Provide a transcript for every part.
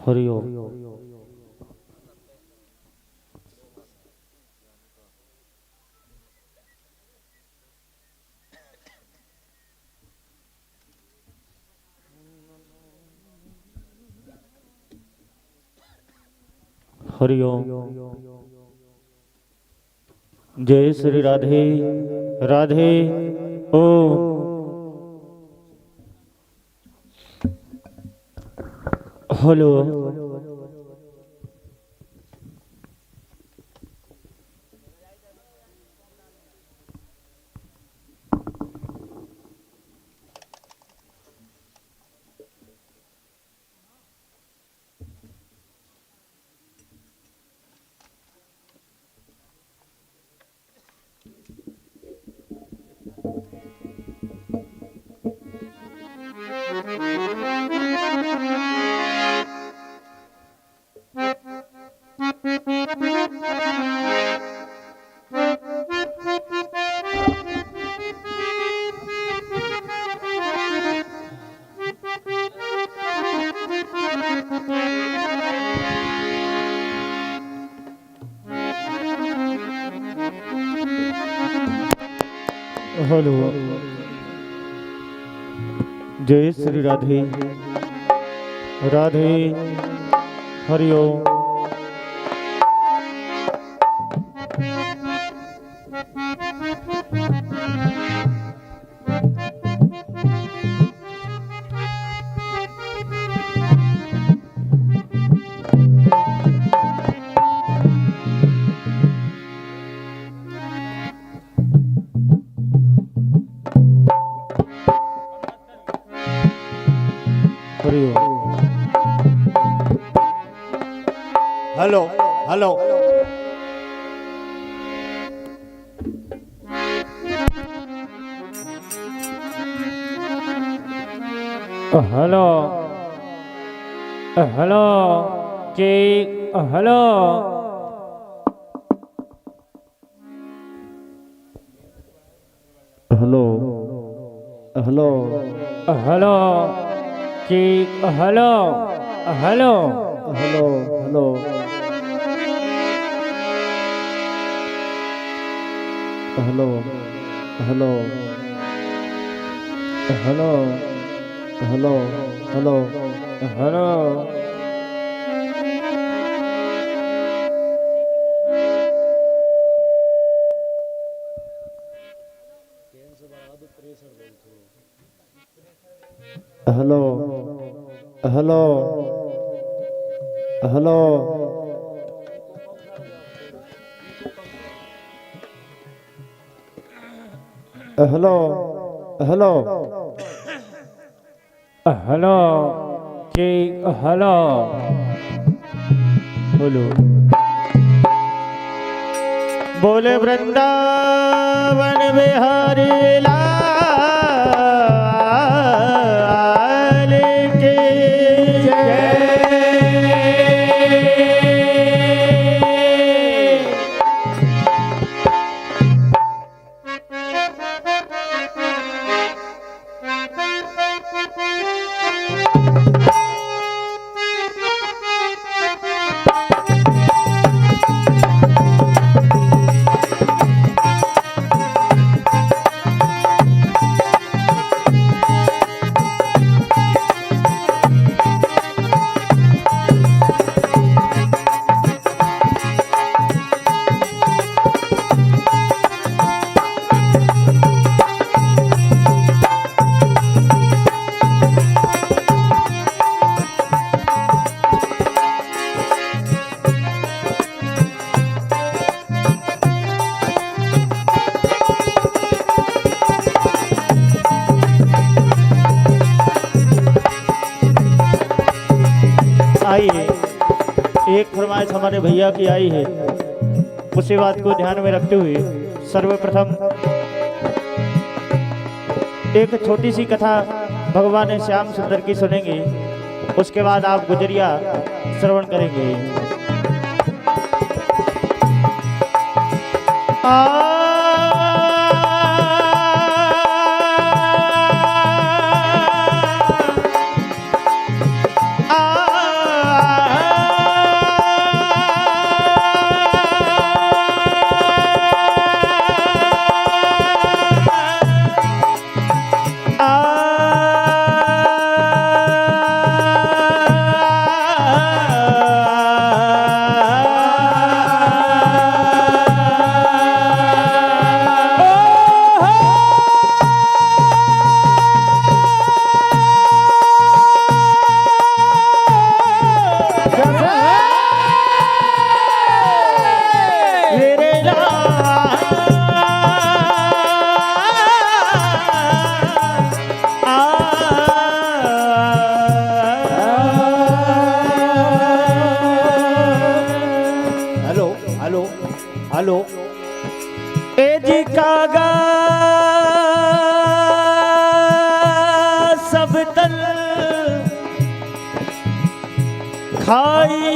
हरिओम। हरिओम। जय Shri Radhe Radhe. Oh hello. Hello. जय Shri Radhe Radhe. Hariom. Hariom. Hello hello. Hello hello जी। हेलो हेलो हेलो हेलो जी। Hello hello hello hello hello hello hello hello hello hello. Hello hello hello hello hello hello जी। Hello hello. बोले वृंदावन बिहारी लाल की जय। आइए, एक फरमाइश हमारे भैया की आई है, उसी बात को ध्यान में रखते हुए सर्वप्रथम एक छोटी सी कथा भगवान श्याम सुंदर की सुनेंगे, उसके बाद आप गुजरिया श्रवण करेंगे। आ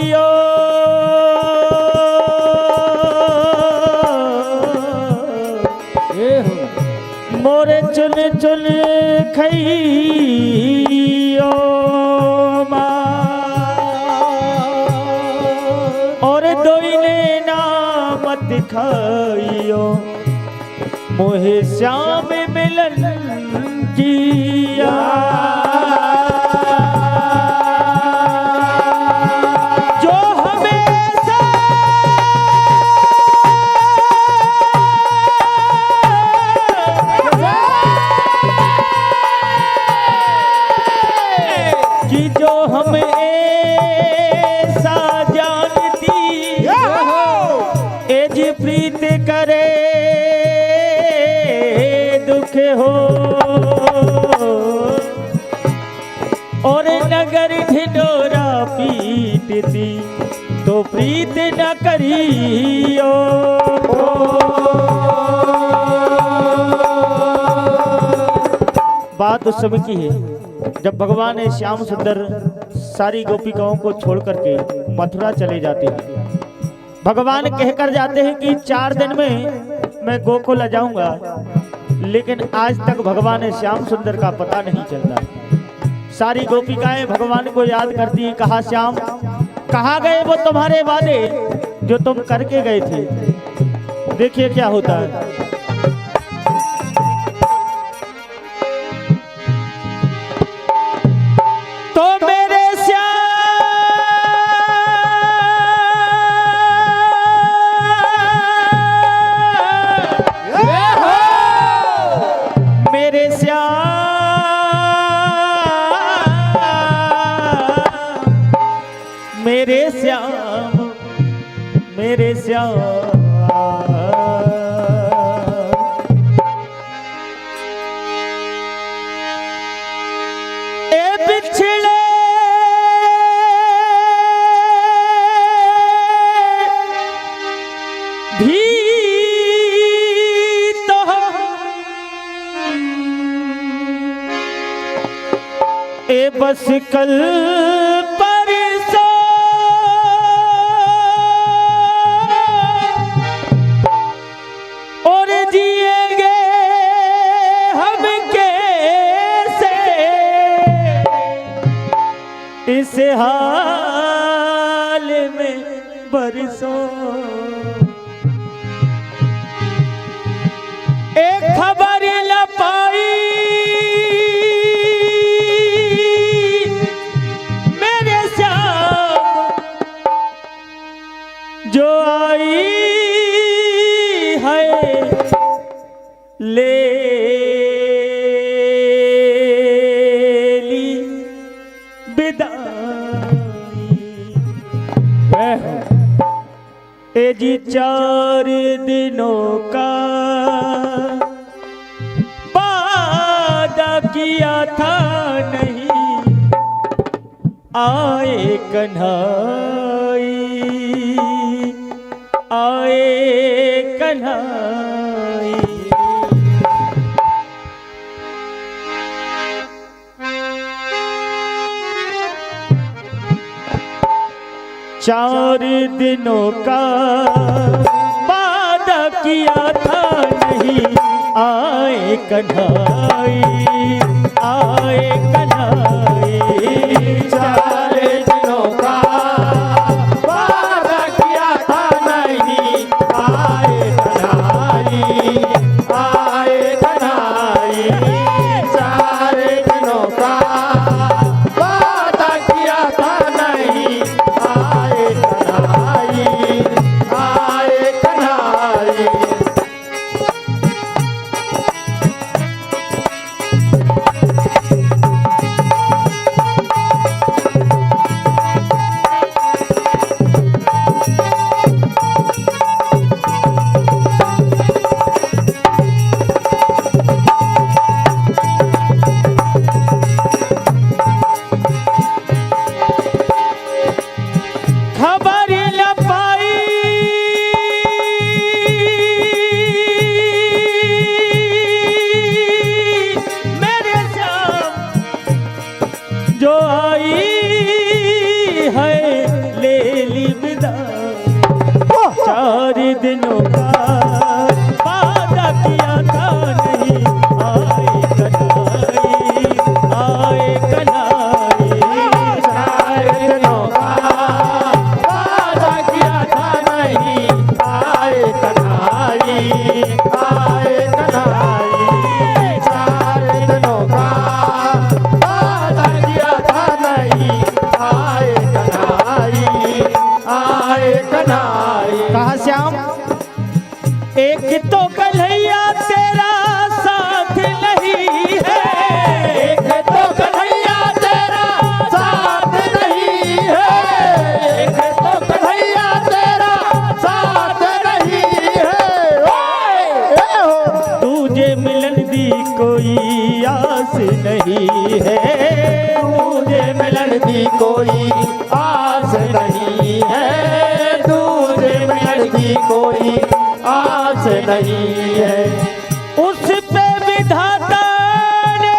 आइयो मोरे चुन चुन खइयो और दोइले नामत खाइयो मोहे श्याम मिलन किया जो हमेशा कि जो हम ऐसा जानती एज प्रीत करे दुख हो और नगर ढिंडोरा पीटती तो प्रीत न करियो बात उस समय की है जब भगवान श्याम सुंदर सारी गोपिकाओं को छोड़ करके मथुरा चले जाते हैं। भगवान कहकर जाते हैं कि 4 दिन में मैं गोकुल आ जाऊंगा, लेकिन आज तक भगवान श्याम सुंदर का पता नहीं चलता। सारी गोपिकाएं भगवान को याद करती हैं, कहा श्याम कहाँ गए वो तुम्हारे वादे जो तुम करके गए थे। देखिए क्या होता है। तो मेरे मेरे श्याम ए बिछड़े भी तो ए बस कल इस हाल में बरसों एक खबर न पाई मेरे श्याम जो आई है ले जी 4 दिनों का वादा किया था नहीं आए कन्हाई आए कन्हाई। 4 दिनों का वादा किया था नहीं आए कन्हाई आए कन्हाई। 4 दिनों का वादा किया था नहीं आए कन्हाई आए कन्हाई। 4 दिनों का वादा किया था नहीं आए कन्हाई आए कन्हाई। कोई आस नहीं है, तुझे मिलन की कोई आस नहीं है, तुझे मिलन की कोई आस नहीं है। उस पे विधाता ने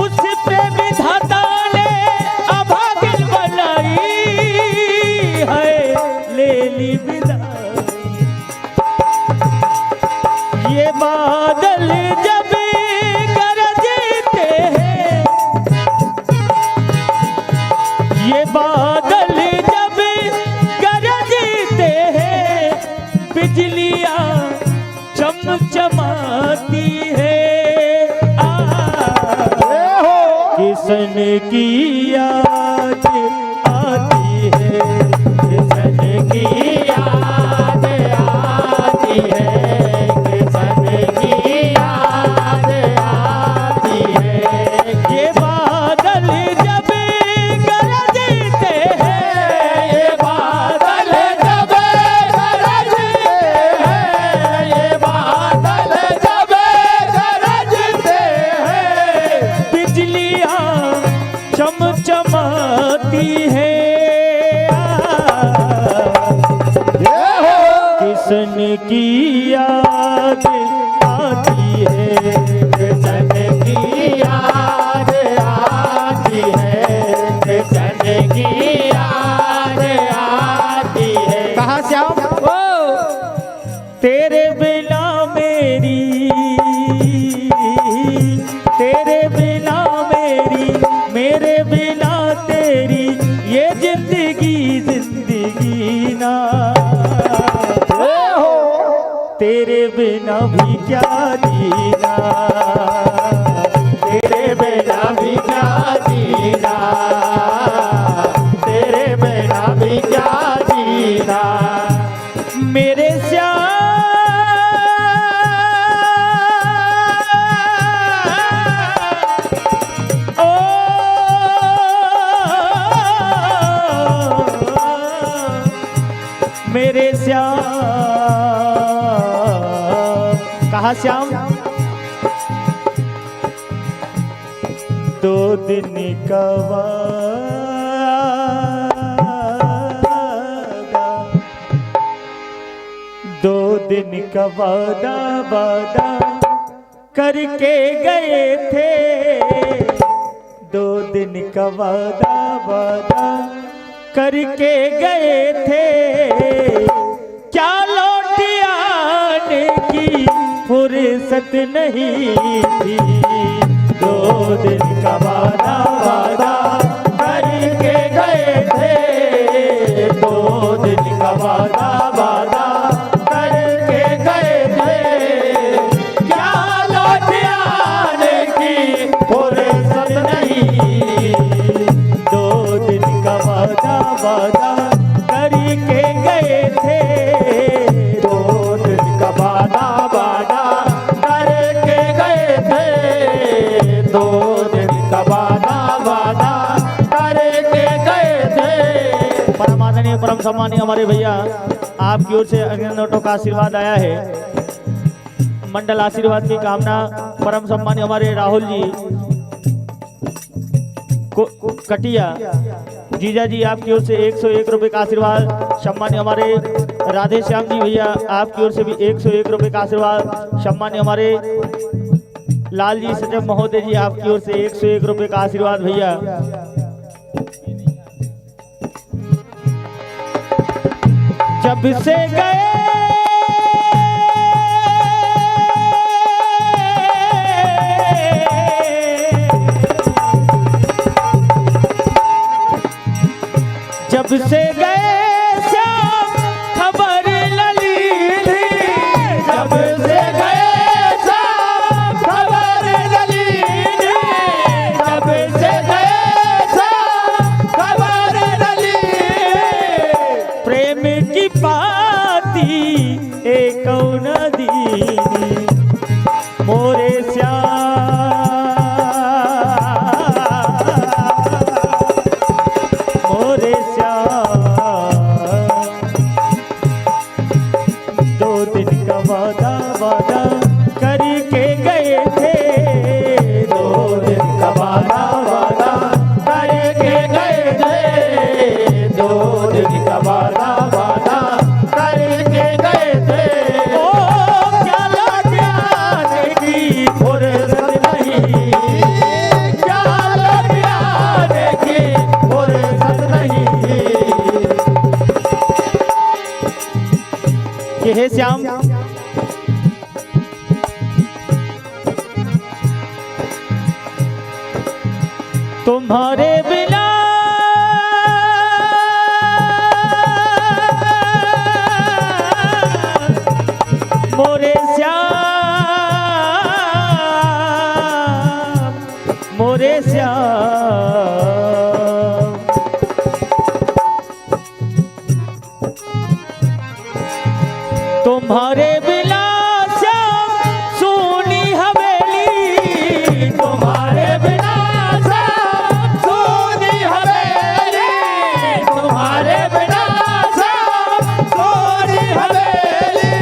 उस पे विधाता ने अभागिन बनाई है, ले ली विदाई। ये बादल जब गरजते हैं, ये बादल जब गरजते हैं, बिजलियां चमचमाती है। किसन की याद आती है, किसन की याद आती है, किसन की याद आती है। ये बादल जब गरजते हैं, ये बादल जब गरजते हैं, ये बादल जब गरजते हैं, बिजलियां चमचमाती है। किसन की याद आती है, किसन की याद आती है, किसन की याद आती है। कहाँ से आओ? तेरे बिना मेरी, तेरे बिना मेरी, मेरे बिना तेरी, ये जिंदगी जिंदगी ना। तेरे बिना भी क्या जीना, तेरे बिना भी क्या जीना, तेरे बिना भी क्या जीना। मेरे श्याम ओ मेरे श्याम। कहा श्याम? दो दिन का वादा, दो दिन का वादा वादा करके गए थे, दो दिन का वादा वादा करके गए थे। क्या लौट आने की फुर्सत नहीं थी, दो दिन का वादा वादा करके गए थे, दो दिन का वादा वादा करके गए थे। क्या लौट आने की फुर्सत नहीं, दो दिन का वादा वादा करके गए थे, दो दिन का वादा वादा करके गए थे, दो दिन का वादा वादा करके गए थे। परम आदरणीय परम सम्मानीय हमारे भैया, आपकी ओर से अग्नि नोटों का आशीर्वाद आया है। मंडल आशीर्वाद की कामना परम सम्मानीय हमारे राहुल जी कटिया जीजा जी, आपकी ओर से 101 रुपए का आशीर्वाद। सम्मान्य हमारे राधे श्याम जी भैया, आपकी ओर से भी 101 रुपए का आशीर्वाद। सम्मान्य हमारे लाल जी सजब महोदय जी, आपकी ओर से 101 रुपए का आशीर्वाद भैया। जब से गए जब से गए श्याम खबर लली, जब से गए श्याम खबर लली, जब से गए श्याम खबर लली। प्रेम की पाती एक नदी मोरे मोरे श्याम कि हे श्याम, तुम्हारे बिना मोरे श्याम, मोरे श्याम, तुम्हारे बिना श्याम सोनी हवेली, तुम्हारे बिना श्याम सोनी हवेली, तुम्हारे बिना श्याम सोनी हवेली,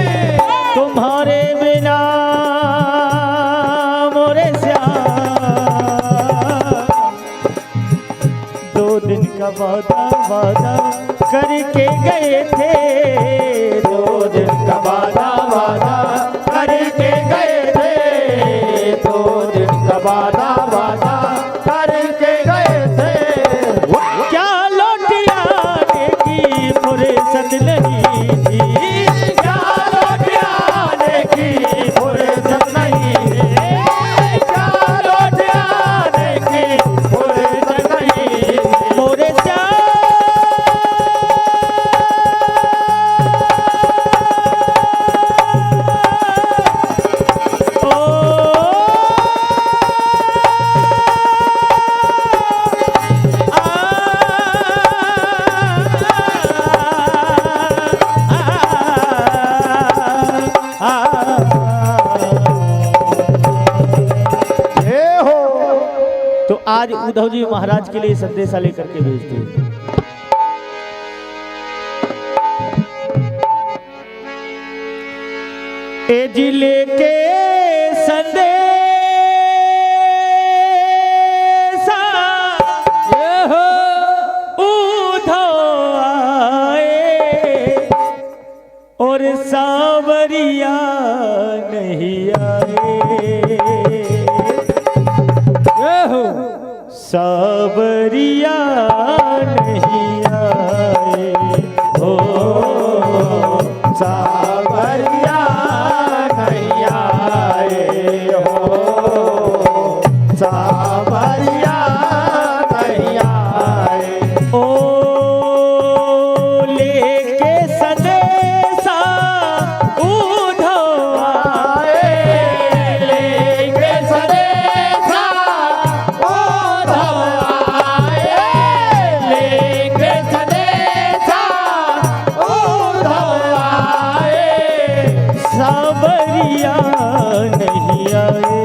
तुम्हारे बिना मोरे श्याम, 2 दिन का वादा करके गए थे, 2 दिन का वादा करके गए थे, 2 दिन का वादा करके गए थे, क्या लौटियाने की फुर्सत नहीं थी, क्या लौटियाने की फुर्सत नहीं थी, क्या लौटियाने की फुर्सत नहीं थी, मोरे तो आज उद्धव जी महाराज के लिए संदेशा लेकर के भेजते हैं। ए जिले के संदेशा उद्धव आए और सावरिया नहीं आए, सावरिया नहीं आए, हो सावरिया नहीं आए, हो सावरिया नहीं आए, ओ लेके संदेशा उद्धव आए, लेके संदेशा सावरिया नहीं आए,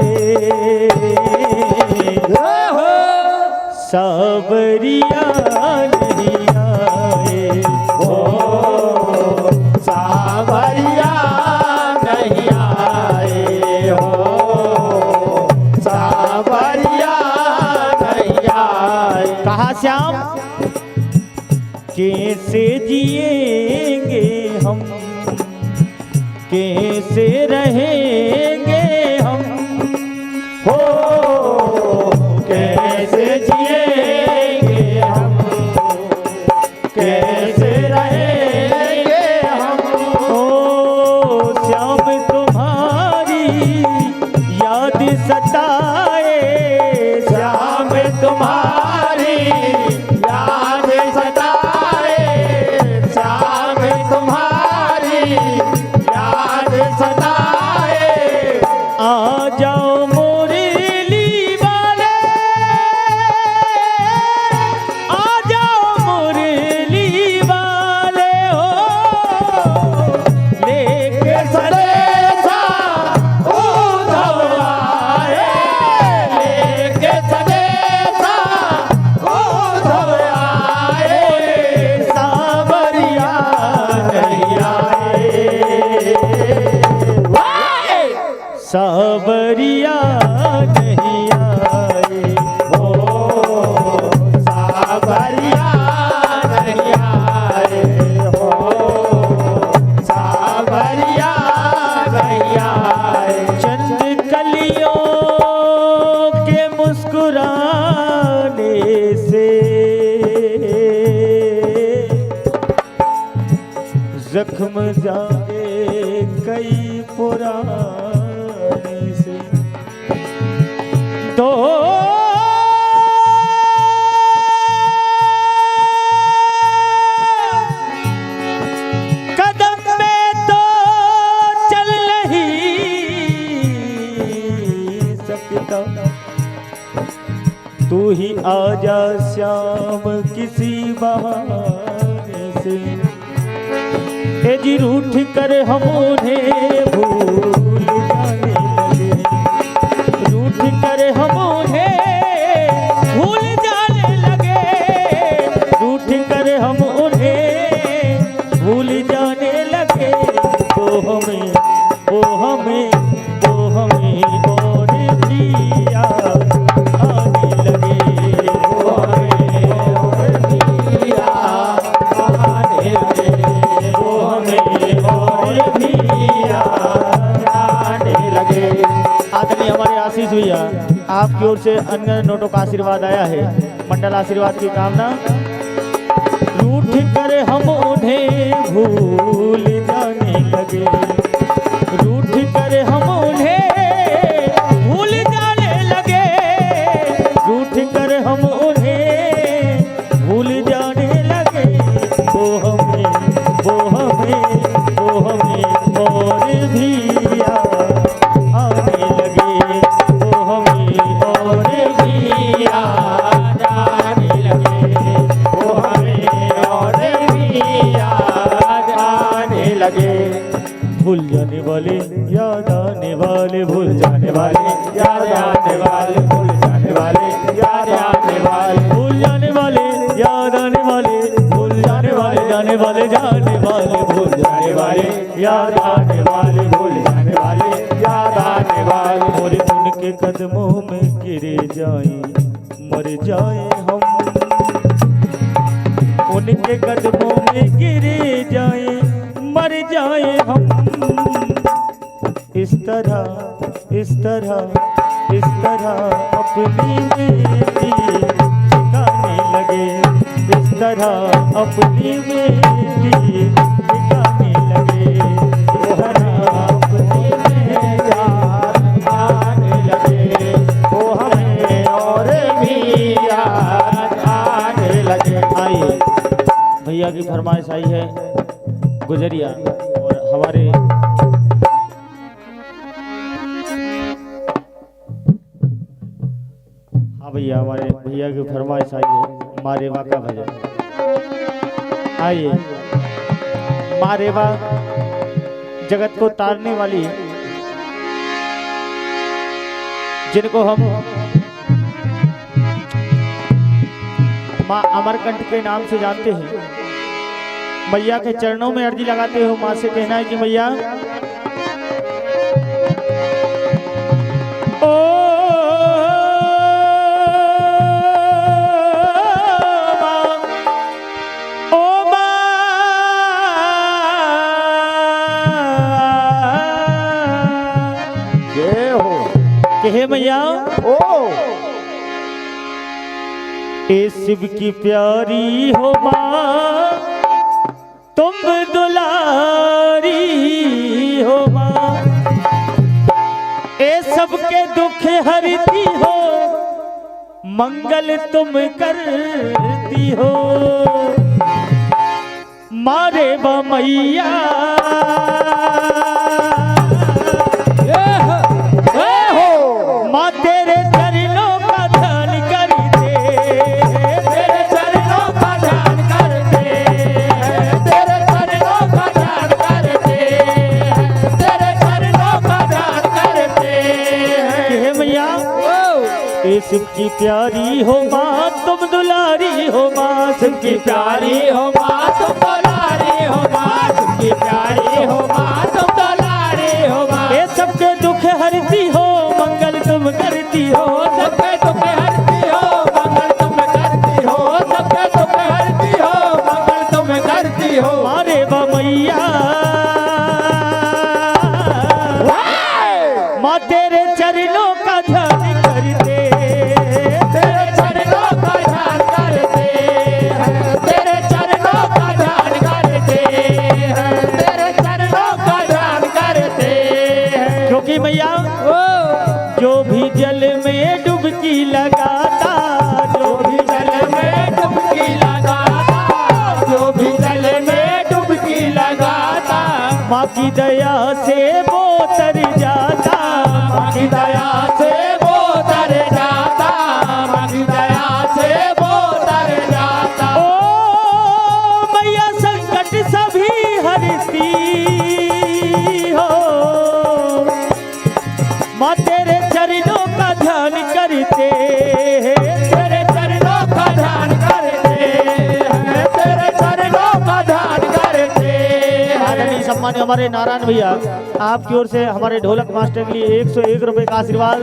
सावरिया नहीं आए, हो सावरिया नहीं आए, हो सावरिया नहीं आए। कहा श्याम, कैसे जिएंगे हम, कैसे रहेंगे हम, हो कैसे जिएंगे हम, कैसे रहेंगे हम, हो श्याम तुम्हारी याद सताए, श्याम तुम्हारी याद सताए, श्याम तुम्हारी याद सताए, आ जाओ मुरली वाले, आ जाओ मुरली वाले, हो लेके संदेशा उद्धव आए, लेके संदेशा उद्धव आए, सावरिया नहीं आए, सावरिया नहीं आए, हो सावरिया नहीं आए, हो सावरिया नहीं आए, चंद कलियों के मुस्कुराने से जख्म जागे कई पुराने से तो कदम में तो चल नहीं सकता, तू ही आजा श्याम किसी बहाने से। ए जी रूठ कर हम उन्हें भूल जाने लगे, रूठ कर हम उन्हें भूल जाने लगे, रूठ कर हम उन्हें भूल जाने लगे। वो हमें और भी याद आने लगे, वो हमें और भी याद आने लगे, वो हमें और भी याद आने लगे। आदरणीय हमारे आशीष भैया, आपकी ओर से अन्य नोटों का आशीर्वाद आया है, मंडल आशीर्वाद की कामना। रूठ कर हम उन्हें भूल जाने लगे, रूठ कर हम उन्हें भूल जाने लगे, रूठ कर हम उन्हें भूल जाने लगे। वो हमें और भी याद आने लगे, वो हमें और भी याद आने लगे, वो हमें और भी याद आने लगे। भूल जाने वाले याद आने वाले, भूल जाने वाले याद आने वाले, भूल जाने वाले याद आने वाले, भूल जाने वाले याद आने वाले, भूल जाने वाले जाने वाले जाने वाले, भूल जाने वाले याद आने वाले, भूल जाने वाले याद आने वाले। मोरे उनके कदमों में गिरे जाए मर जाए हम, उनके कदमों में गिरे जाए मर जाए हम। इस तरह इस तरह इस तरह अपनी बेटी ठिकाने लगे, इस तरह अपनी बेटी ठिकाने लगे। वो अपनी में जान आने लगे, वो हमें और भी याद आने लगे। आइए भैया की फरमाइश आई है गुजरिया, और हमारे भैया हमारे भैया की फरमाइश आई है मारेवा का भजन। आइए मारेवा जगत को तारने वाली, जिनको हम माँ अमरकंठ के नाम से जानते हैं, मैया के चरणों में अर्जी लगाते हो। माँ से कहना है कि मैया हे मैया ओ ए शिव की प्यारी हो माँ, तुम दुलारी हो माँ, ए सबके दुख हरती हो, मंगल तुम करती हो। मारे बा मैया माँ तेरे चरणों का ध्यान करते, तेरे चरणों का ध्यान करते, तेरे चरणों का ध्यान करते, तेरे चरणों का ध्यान करते। हे मैया ए शिव की प्यारी हो माँ, तुम दुलारी हो माँ, शिव की प्यारी हो माँ, तुम दुलारी हो माँ, शिव की प्यारी हो माँ, तुम दुलारी हो माँ। ए सबके दुख हरती हो, मंगल तुम करती हो, सबके दुख हरती हो, मंगल तुम करती हो, सबके दुख हरती हो, मंगल तुम करती हो। मारे बा मैया माँ तेरे चरणों का ध्यान करते, तेरे चरणों का ध्यान करते, तेरे चरणों का ध्यान माँ की दया से वो तर जाता, माँ की दया से वो तर जाता, माँ की दया से वो तर जाता। ओ मैया संकट सभी हरती हो, माँ तेरे चरणों का ध्यान करते, तेरे चरणों का ध्यान करते हैं, तेरे चरणों का ध्यान करते हैं। आदरणीय सम्मान्य हमारे नारायण भैया, आपकी ओर से हमारे ढोलक मास्टर के लिए 101 रुपए का आशीर्वाद,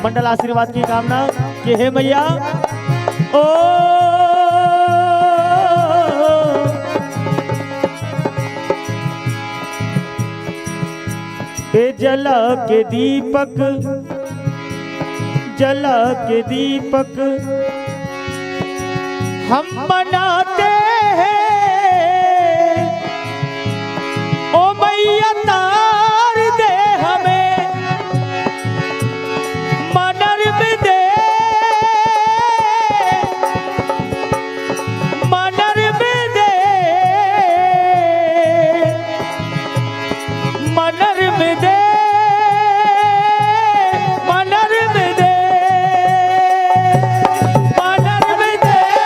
मंडल आशीर्वाद की कामना कि हे मैया ओ ए जला के दीपक, जला के दीपक हम मनाते हैं, ओ मैया तार दे हमें मनर्म दे, मनर्म दे, मनर्म दे, मनर्म दे, मनर्म दे,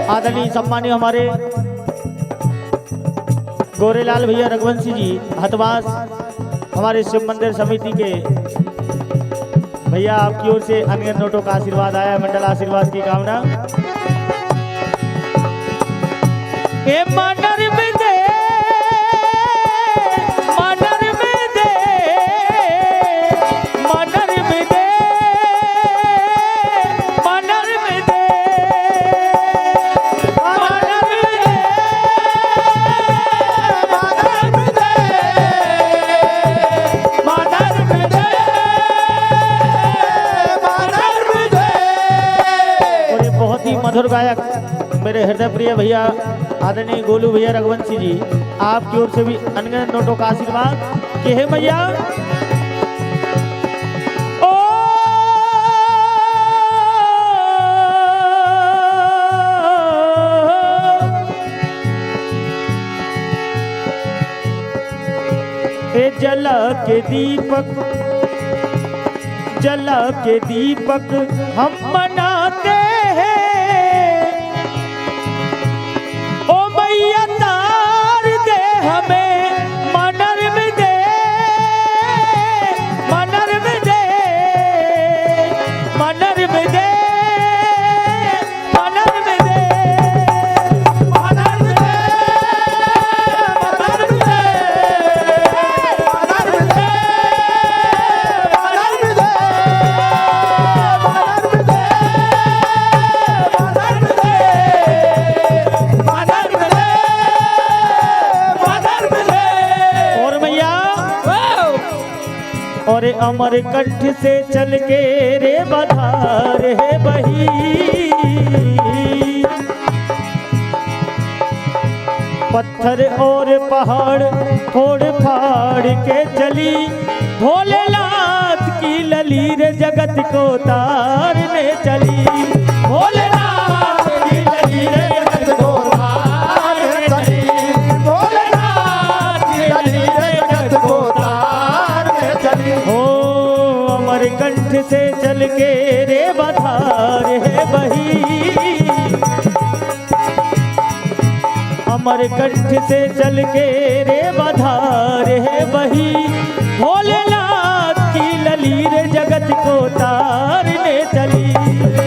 आदरणीय सम्मानीय हमारे गोरेलाल भैया रघुवंशी जी हतवास, हमारे शिव मंदिर समिति के भैया, आपकी ओर से अन्य नोटों का आशीर्वाद आया, मंडल आशीर्वाद की कामना। ए मनर्म दे, मनर्म दे, मनर्म दे, मनर्म दे, और ये बहुत ही मधुर गायक मेरे हृदय प्रिय भैया आदरणीय गोलू भैया रघुवंशी जी, आपकी ओर से भी अनगिनत नोटों का आशीर्वाद कि हे मैया ओ ए जला के दीपक, जला के दीपक हम मनाते हैं, ओ मैया तार दे हमें मनर्म दे, मनर्म दे, मनर्म दे, मनर्म दे, मनर्म दे, मनर्म दे, मनर्म दे, और अमर कंठ से चल के रे बधार है बही, पत्थर और पहाड़ फोड़ फाड़ के चली, भोलेनाथ की ललीर जगत को तारने चली, भोलेनाथ की ललीर जगत को तारने चली, भोलेनाथ की ललीर जगत को तारने चली। हो अमर कंठ से चल के रे बधार है बही, अमर कंठ से चल के रे बधार है बही, भोलेनाथ की ललीर जगत को तारने चली,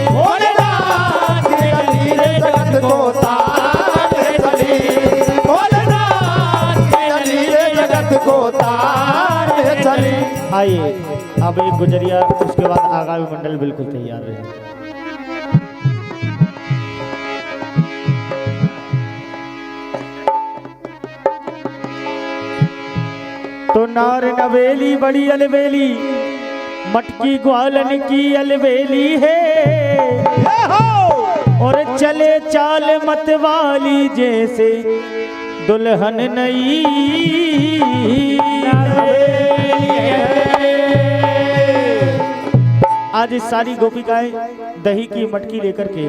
भोलेनाथ की ललीर जगत को तारने चली, भोलेनाथ की ललीर जगत को तारने चली। आइए अब एक गुजरिया, उसके बाद आगामी मंडल बिल्कुल तैयार रहे। तो नार नवेली बड़ी अलवेली, मटकी ग्वालन की अलबेली है और चले चाल मतवाली जैसे दुल्हन नई। आज सारी गोपिकाएं दही की मटकी लेकर के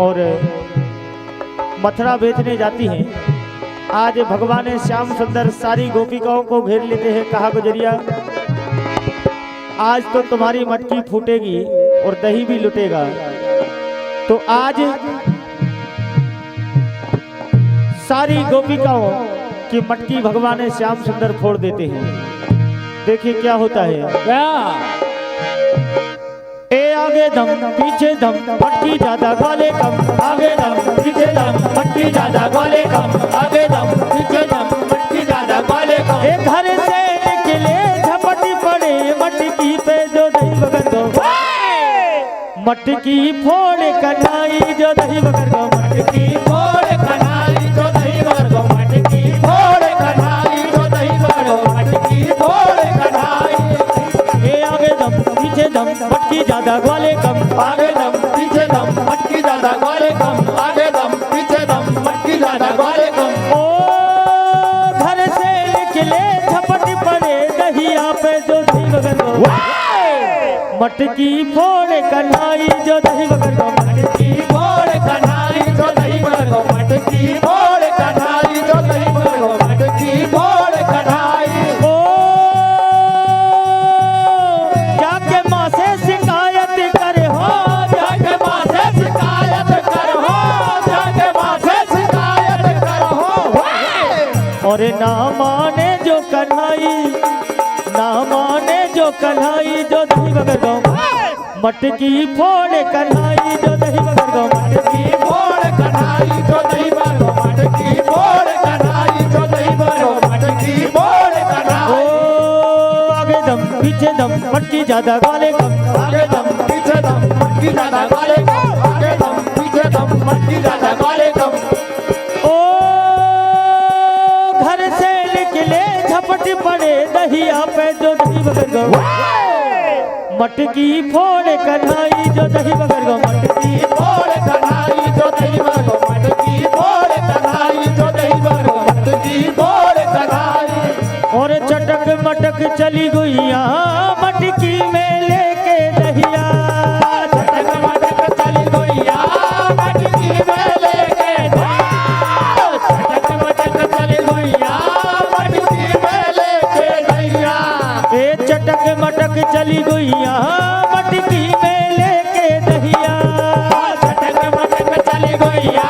और मथुरा बेचने जाती हैं। आज भगवान श्याम सुंदर सारी गोपिकाओं को घेर लेते हैं। कहा गुजरिया, आज तो तुम्हारी मटकी फूटेगी और दही भी लुटेगा। तो आज सारी गोपिकाओं की मटकी भगवान श्याम सुंदर फोड़ देते हैं। देखिए क्या होता है। क्या ए आगे दम पीछे दम मटकी ज्यादा ग्वाले कम, आगे दम पीछे दम मटकी ज्यादा ग्वाले कम, आगे दम पीछे दम मटकी ज्यादा ग्वाले कम। ए घर से निकले झपटी पड़े मटकी पे जो दही बगर दो, मटकी फोड़ कन्हाई जो दही बगर दो, मटकी फोड़ कन्हाई जो दही बगर दो, मटकी फोड़ कन्हाई जो दही बगर दो, मटकी फोड़ कन्हाई। ए आगे दम पीछे दम मटकी ज्यादा ग्वाले कम, आगे दम पीछे दम मटकी ज्यादा ग्वाले कम, आगे दम पीछे दम मटकी ज्यादा ग्वाले कम। ओ घर से निकले झपटी पड़े दहिया पे जो दही बगर दो, मटकी फोड़ कन्हाई जो दही बगर दो, मटकी फोड़ कन्हाई जो दही बगर दो, मटकी फोड़ कन्हाई जो दही बगर दो, मटकी फोड़ कन्हाई। ओ जाके माँ से शिकायत करे हो, जाके माँ से शिकायत कर हो, जाके माँ से शिकायत कर हो। और ना माने जो कन्हाई, ना माने जो कन्हाई जो दही बगर दो, मटकी फोड़ कन्हाई जो दही बगर दो, मटकी फोड़ कन्हाई जो दही बगर दो, मटकी फोड़ कन्हाई जो दही बगर दो, मटकी फोड़ ओ कन्हाई। आगे दम पीछे दम मटकी ज्यादा ग्वाले कम, आगे दम पीछे दम मटकी ज्यादा ग्वाले कम, आगे दम पीछे दम मटकी ज्यादा ग्वाले कम। ओ घर से निकले झपट पड़े दहिया पे जो दही बगर दो, मटकी फोड़ कन्हाई जो दही बगर दो, मटकी फोड़ कन्हाई जो दही बगर दो, मटकी फोड़ कन्हाई जो दही बगर दो, मटकी फोड़ कन्हाई। और चटक मटक चली गुइया मटकी में लेके दहिया, चटक मटक चली गुइया मटकी में लेके दहिया, चटक मटक चली गुइया मटकी में लेके दहिया। ए चटक मटक चली गुइया मटकी में लेके दहिया, चटक मटक चली गुइया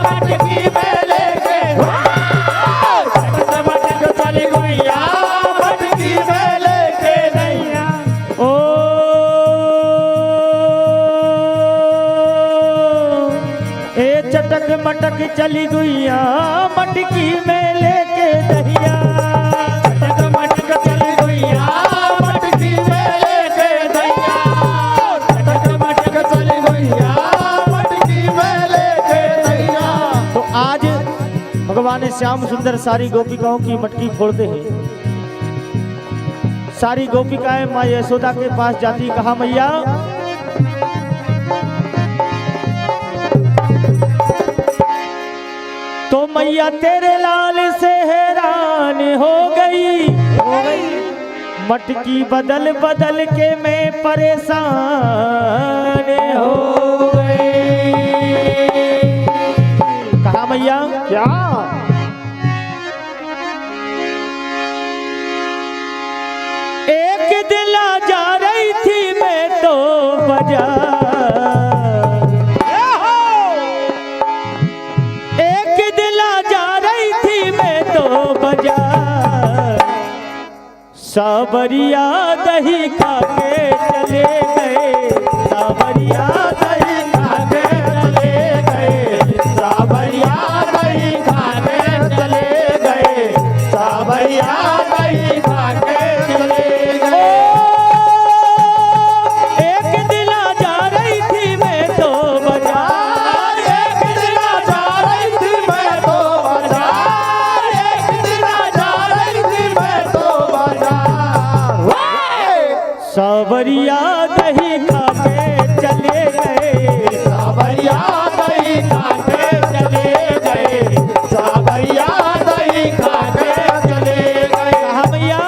मटकी में लेके दहिया, चटक मटक चली गुइया मटकी में लेके दहिया। ओ ए चटक मटक चली गुइया मटकी में लेके दहिया, चटक मटक चली गुइया मटकी में लेके दहिया, चटक मटक चली गुइया मटकी में लेके दहिया। तो आज भगवान श्याम सुंदर सारी गोपिकाओं की मटकी फोड़ते हैं। सारी गोपिकाएं माँ यशोदा के पास जाती, कहा मैया तो मैया तेरे लाल से हैरान हो गई, मटकी बदल बदल के मैं परेशान हो गई। कहा मैया क्या एक दिला जा रही थी मैं तो बाजार, एक दिला जा रही थी मैं तो बाजार, सावरिया दही खा के चले गए, सावरिया दही खा के चले गए, सावरिया दही खा के चले गए, सावरिया दही खा के चले गए। एक दिला जा रही थी मैं तो बाजार, एक दिला जा रही थी मैं तो बाजार, एक दिला जा रही थी मैं तो बाजार। दही खाके चले गए। सावरिया दही खाके चले गए, सावरिया दही खाके चले गए। कहा भैया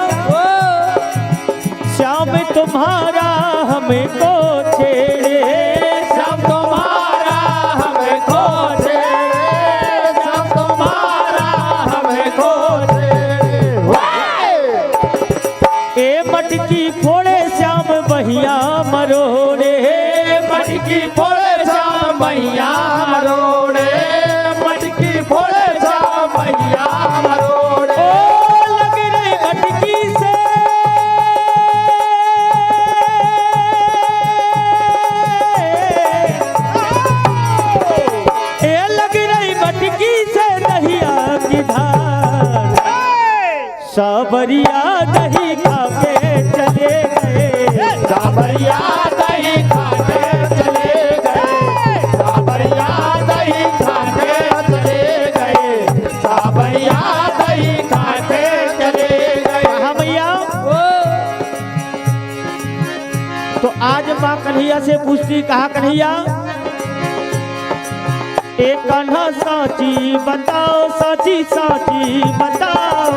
श्याम तुम्हारा हमको छेड़े, श्याम तुम्हारा हमको छेड़े, श्याम तुम्हारा हमको छेड़े। ए मटकी फोड़े श्याम बहिया मरोड़े, मटकी फोड़े श्याम भैया मरोड़े, मटकी फोड़े श्याम भैया मरोड़े। ओ लग रही मटकी से ए लग रही मटकी से दहिया की धार, सावरिया दही खाके चले गए। सावरिया दही खाके चले गए, सावरिया दही खाके चले गए, सावरिया दही खाके चले गए। कहा भैया तो आज माँ कन्हैया से पूछती, कहा कन्हैया एक कान्हा साची बताओ, साची साची बताओ,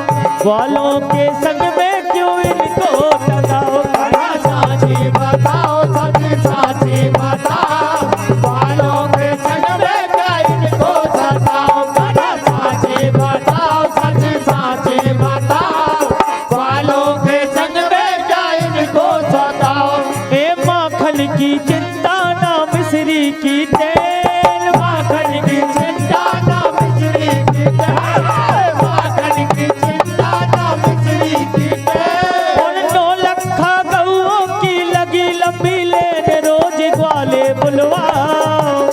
वालों के संग में क्यों इनको लगाओ। कन्हा साची बताओ, साची साची बताओ, वालों के संग में क्या इनको सताओ। कन्हा साची बताओ, साची साची बताओ, वालों के संग में क्या इनको सताओ। ए माखन की चिंता ना मिश्री की तेल, माखन की चिंता ना मिश्री की तेल, माखन की चिंता ना मिश्री की तेल। और 9 लखा गऊओं की लगी लंबी लेन, रोज ग्वाले बुलवाओ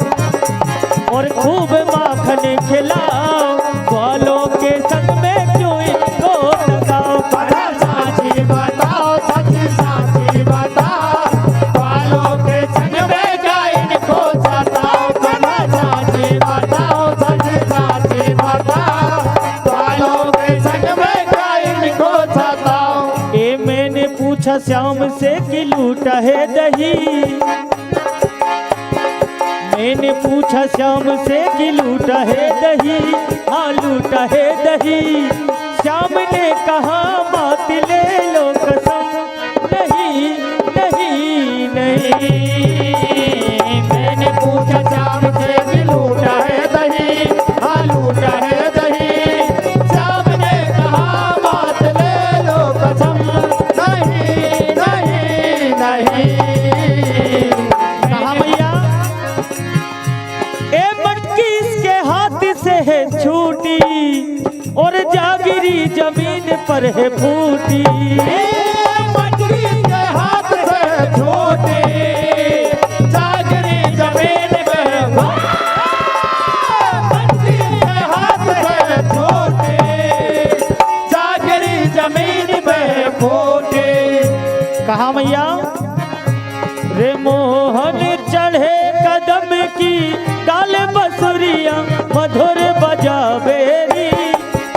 और खूब माखन खिलाओ, ग्वालों के संग में क्यों इनको लगाओ। कन्हा साची बताओ, साची साची बताओ, वालों के संग में क्या इनको सताओ। कन्हा साची बताओ, साची साची बताओ, वालों के संग में क्या इनको सताओ। ए मैंने पूछा श्याम से कि लूटा है दही, मैंने पूछा श्याम से कि लूटा है दही, हाँ लूटा है दही। श्याम ने कहा बात ले लो कसम, नहीं नहीं नहीं। मैंने पूछा श्याम से कि लूटा है दही, हाँ लूटा है दही। श्याम ने कहा बात ले लो कसम, नहीं नहीं नहीं। कहा भैया ए मटकी इसके हाथ से है छूटी और जागिरी जमीन पर है फूटी। मटकी के हाथ से छोटी, जागरी जमीन पे मटकी के हाथ से छोटी, जागरी जमीन पे फूटी। कहा भैया रे मोहन चढ़े कदम की डाल बसुरिया मधुर बजावेरी,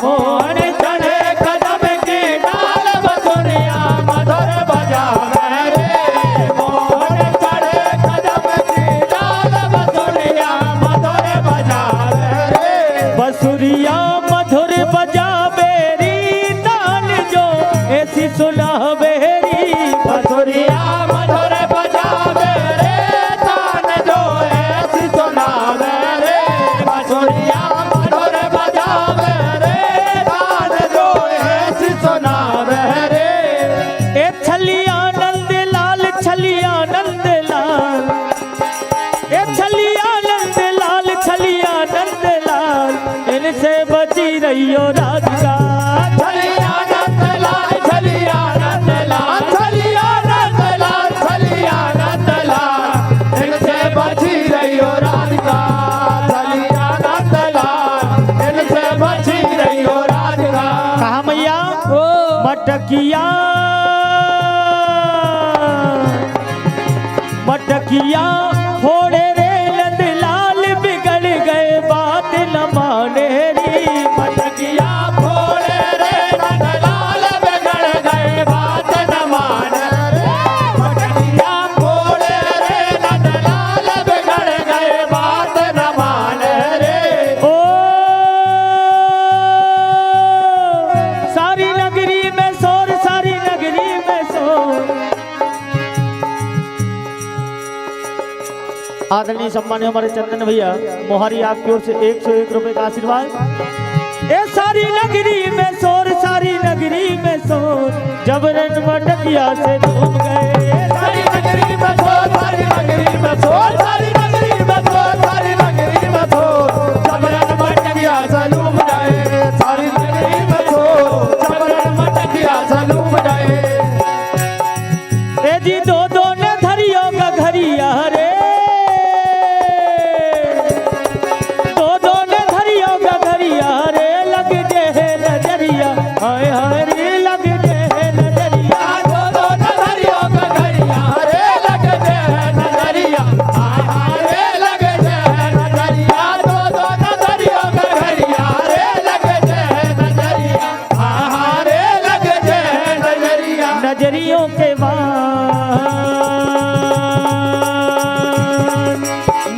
मोहन चढ़े कदम की डाल बसुरिया मधुर बजावे रे। मोहन चढ़े कदम की डाल बसुरिया मधुर बजावे रे। बसुरिया मधुर बजावेरी, तान जो ऐसी सुनावेरी। बसुरिया मधुर बजावे रे, तान जो ऐसी सुनावे रे। बसुरिया मधुर बजावे रे, तान जो ऐसी सुनावे रे। ए छलिया नंद लाल, छलिया नंद लाल, ए छलिया नंद लाल, छलिया नंद लाल, इनसे बची रहियो राधिका। छलिया नंद लाल, छलिया नंद लाल, छलिया नंद लाल, छलिया नंद लाल, इनसे बची रहियो राधिका। छलिया नंद लाल, इनसे बची रहियो राधिका। कहा मैया मटकिया मटकिया फोड़े रे नंद लाल, बिगड़ गए बात न माने री। मटकिया फोड़े रे नंद लाल, बिगड़ गए बात न मान रे। मटकिया आदरणीय सम्मान्य हमारे चंदन भैया मोहारी आपकी ओर से 101 रुपए का आशीर्वाद। ए सारी नगरी में शोर, सारी नगरी में शोर, जबरन मटकिया से झूम गए। सारी नगरी में शोर, सारी नगरी में शोर, सारी नगरी में शोर, सारी नगरी में शोर, जबरन मटकिया से झूम गए। सारी नगरी में शोर, जबरन मटकिया से झूम गए। ए जी दो दो ने धरियो का घरिया रे, दो दो ने धरियो का घरिया रे, लग जे है नजरिया, हाय हाय रे लग जे है नजरिया। दो दो नजरियों का घरिया रे लग जे है नजरिया, हाय हाय रे लग जे है नजरिया। दो दो नजरियों का घरिया रे लग जे है नजरिया, हाय हाय रे लग जे है नजरिया। नजरियों के बाद,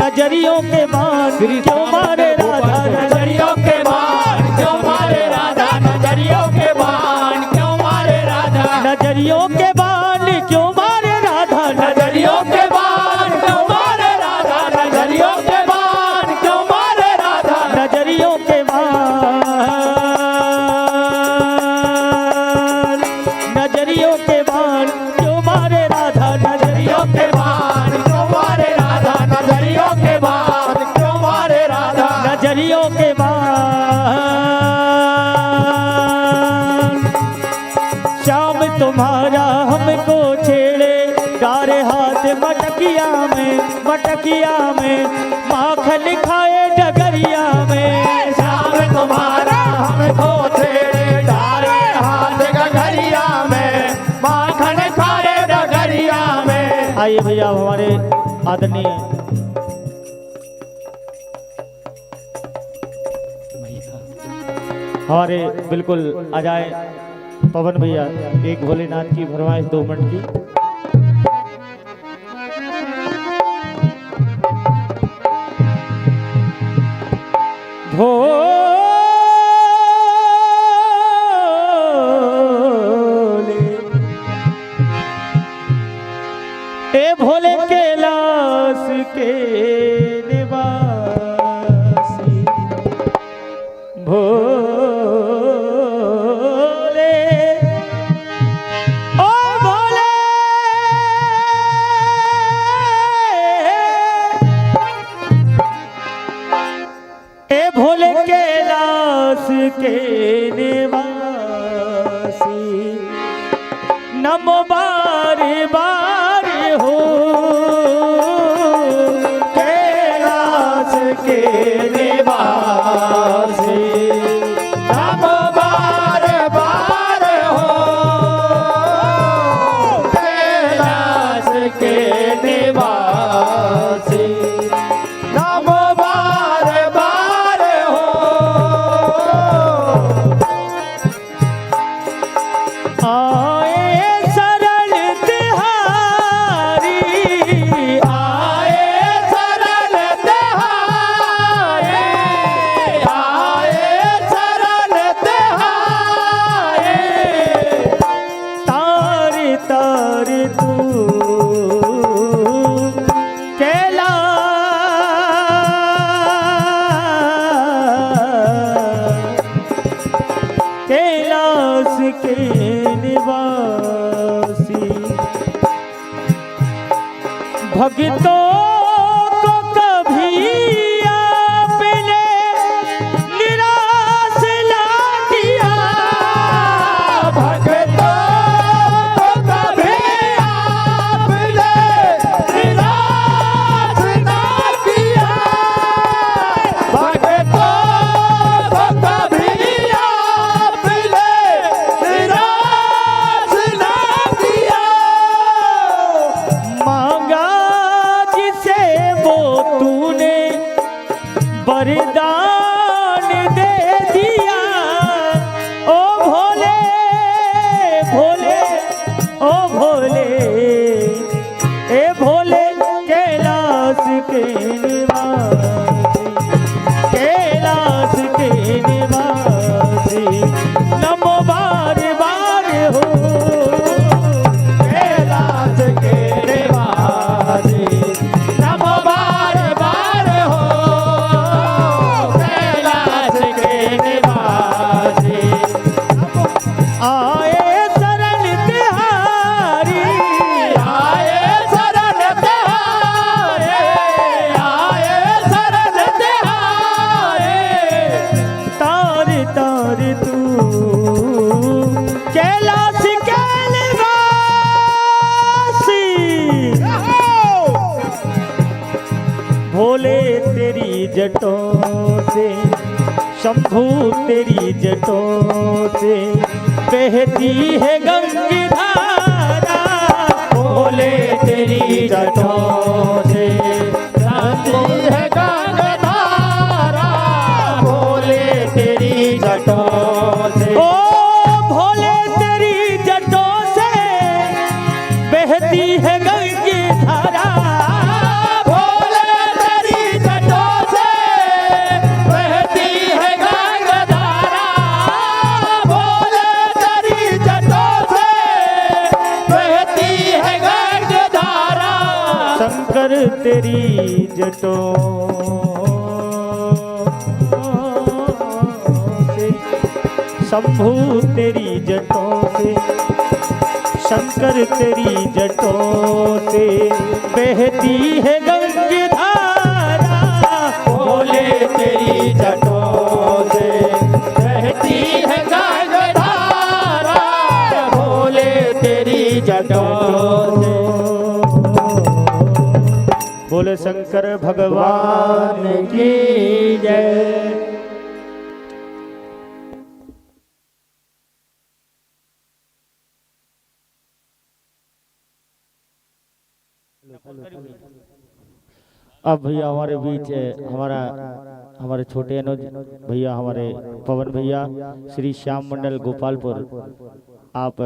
नजरियों के बाद क्यों मारे राधा, नजरियों के बाण क्यों मारे राधा, नजरियों के बाण क्यों मारे राधा, नजरियों के बाद क्यों मारे राधा, नजरियों के बाण क्यों मारे राधा, नजरियों के बाण क्यों मारे राधा, नजरियों के बाद, नजरियों के बाद क्यों मारे राधा, नजरियों नजरियों के बाण क्यों मारे राधा, नजरियों के बाण क्यों मारे राधा, नजरियों के बाद। श्याम तुम्हारा हमको छेड़े, डारे हाथ मटकिया में, मटकिया में, माखन खाए डगरिया में। श्याम तुम्हारा हमको छेड़े, डारे हाथ गगरिया में, माखन खाए डगरिया में। आइए भैया अब हमारे आदरणीय हमारे बिल्कुल आ जाए पवन भैया, एक भोलेनाथ की फरमाइश 2 मिनट की। भोले ए भोले कैलाश के निवासी, भोले ओ भोले ए भोले कैलाश के निवासी, नमो बारे बारे हो कैलाश के निवासी, नमो बार बार हो कैलाश के निवासी, नमो बार बार हो। आए सरल तिहारी, आए सरल तिहारे, आए सरल तिहारे, तार तार तू कैलाश के निवासी, भक्तों को कभी आपने निराश ना किया, भक्तों को कभी आपने निराश ना किया, भक्तों को कभी आपने निराश ना किया। मांगा जिसे वो तूने वरदान दे दिया। ओ भोले भोले ओ भोले ए भोले कैलाश के निवासी, कैलाश के निवासी, नमो बार बार हो कैलाश के निवासी, नमो बार जटों से, शंभू तेरी जटों से बहती है गंगी धारा। भोले तेरी जटों से बहती है गंगा धारा। भोले तेरी जटों से, ओ भोले तेरी जटों से बहती है गंगी धारा। भोले तेरी जटों से बहती है गंगा धारा। भोले तेरी जटों से बहती है गंगा धारा। शंकर तेरी जटों से, शंभू तेरी जटों से, शंकर तेरी जटों से बहती है गंगी धारा। भोले तेरी जटों से बहती है गंगा धारा। भोले तेरी जटों से। बोले शंकर भगवान भगवान की जय। अब भैया हमारे बीच हमारे छोटे अनुज भैया, हमारे पवन भैया, श्री श्याम मंडल गोपालपुर, आप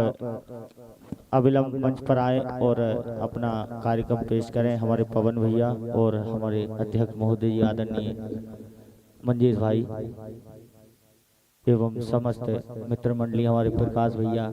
अविलंब मंच पर आए और अपना कार्यक्रम पेश करें। हमारे पवन भैया और हमारे अध्यक्ष महोदय जी आदरणीय मंजीर भाई एवं समस्त मित्र मंडली, हमारे प्रकाश भैया।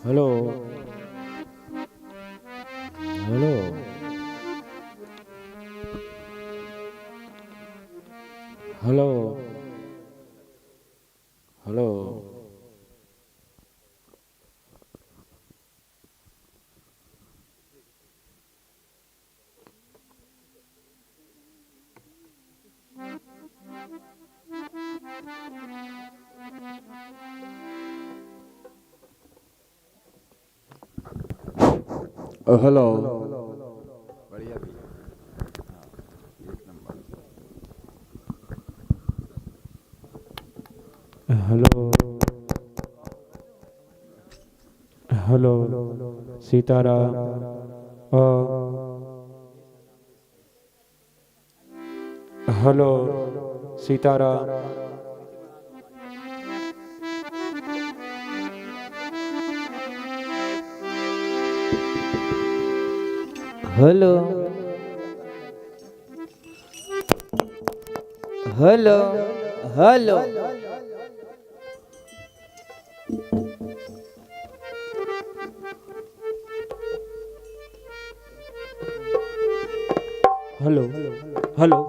Hello hello hello hello hello बढ़िया भैया, hello hello Sitaram hello Sitaram hello hello hello hello hello hello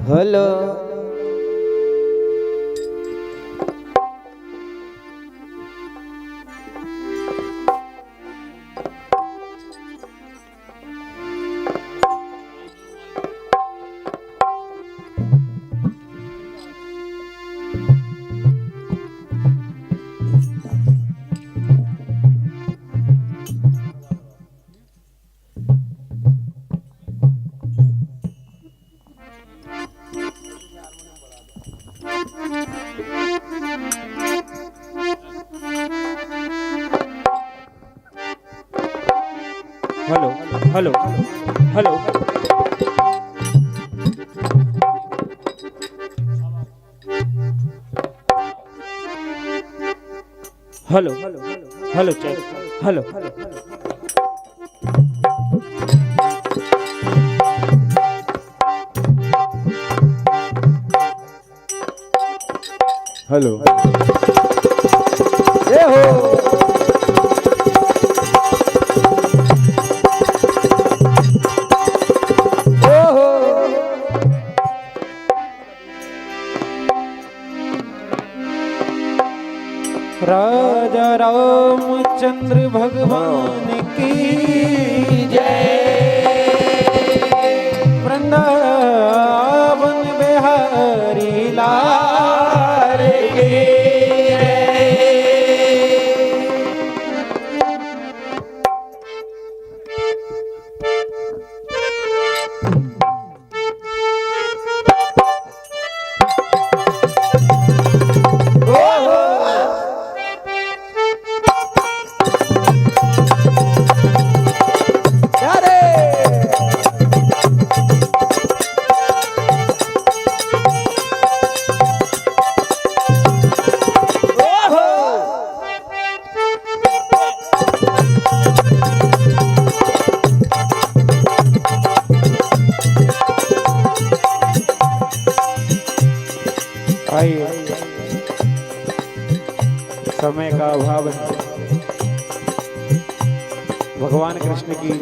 hello hello hello hello hello check hello hello ये हो राजा रामचंद्र भगवान की जय। वृंदावन बिहारी लाल की आइए, समय का अभाव है। भगवान कृष्ण की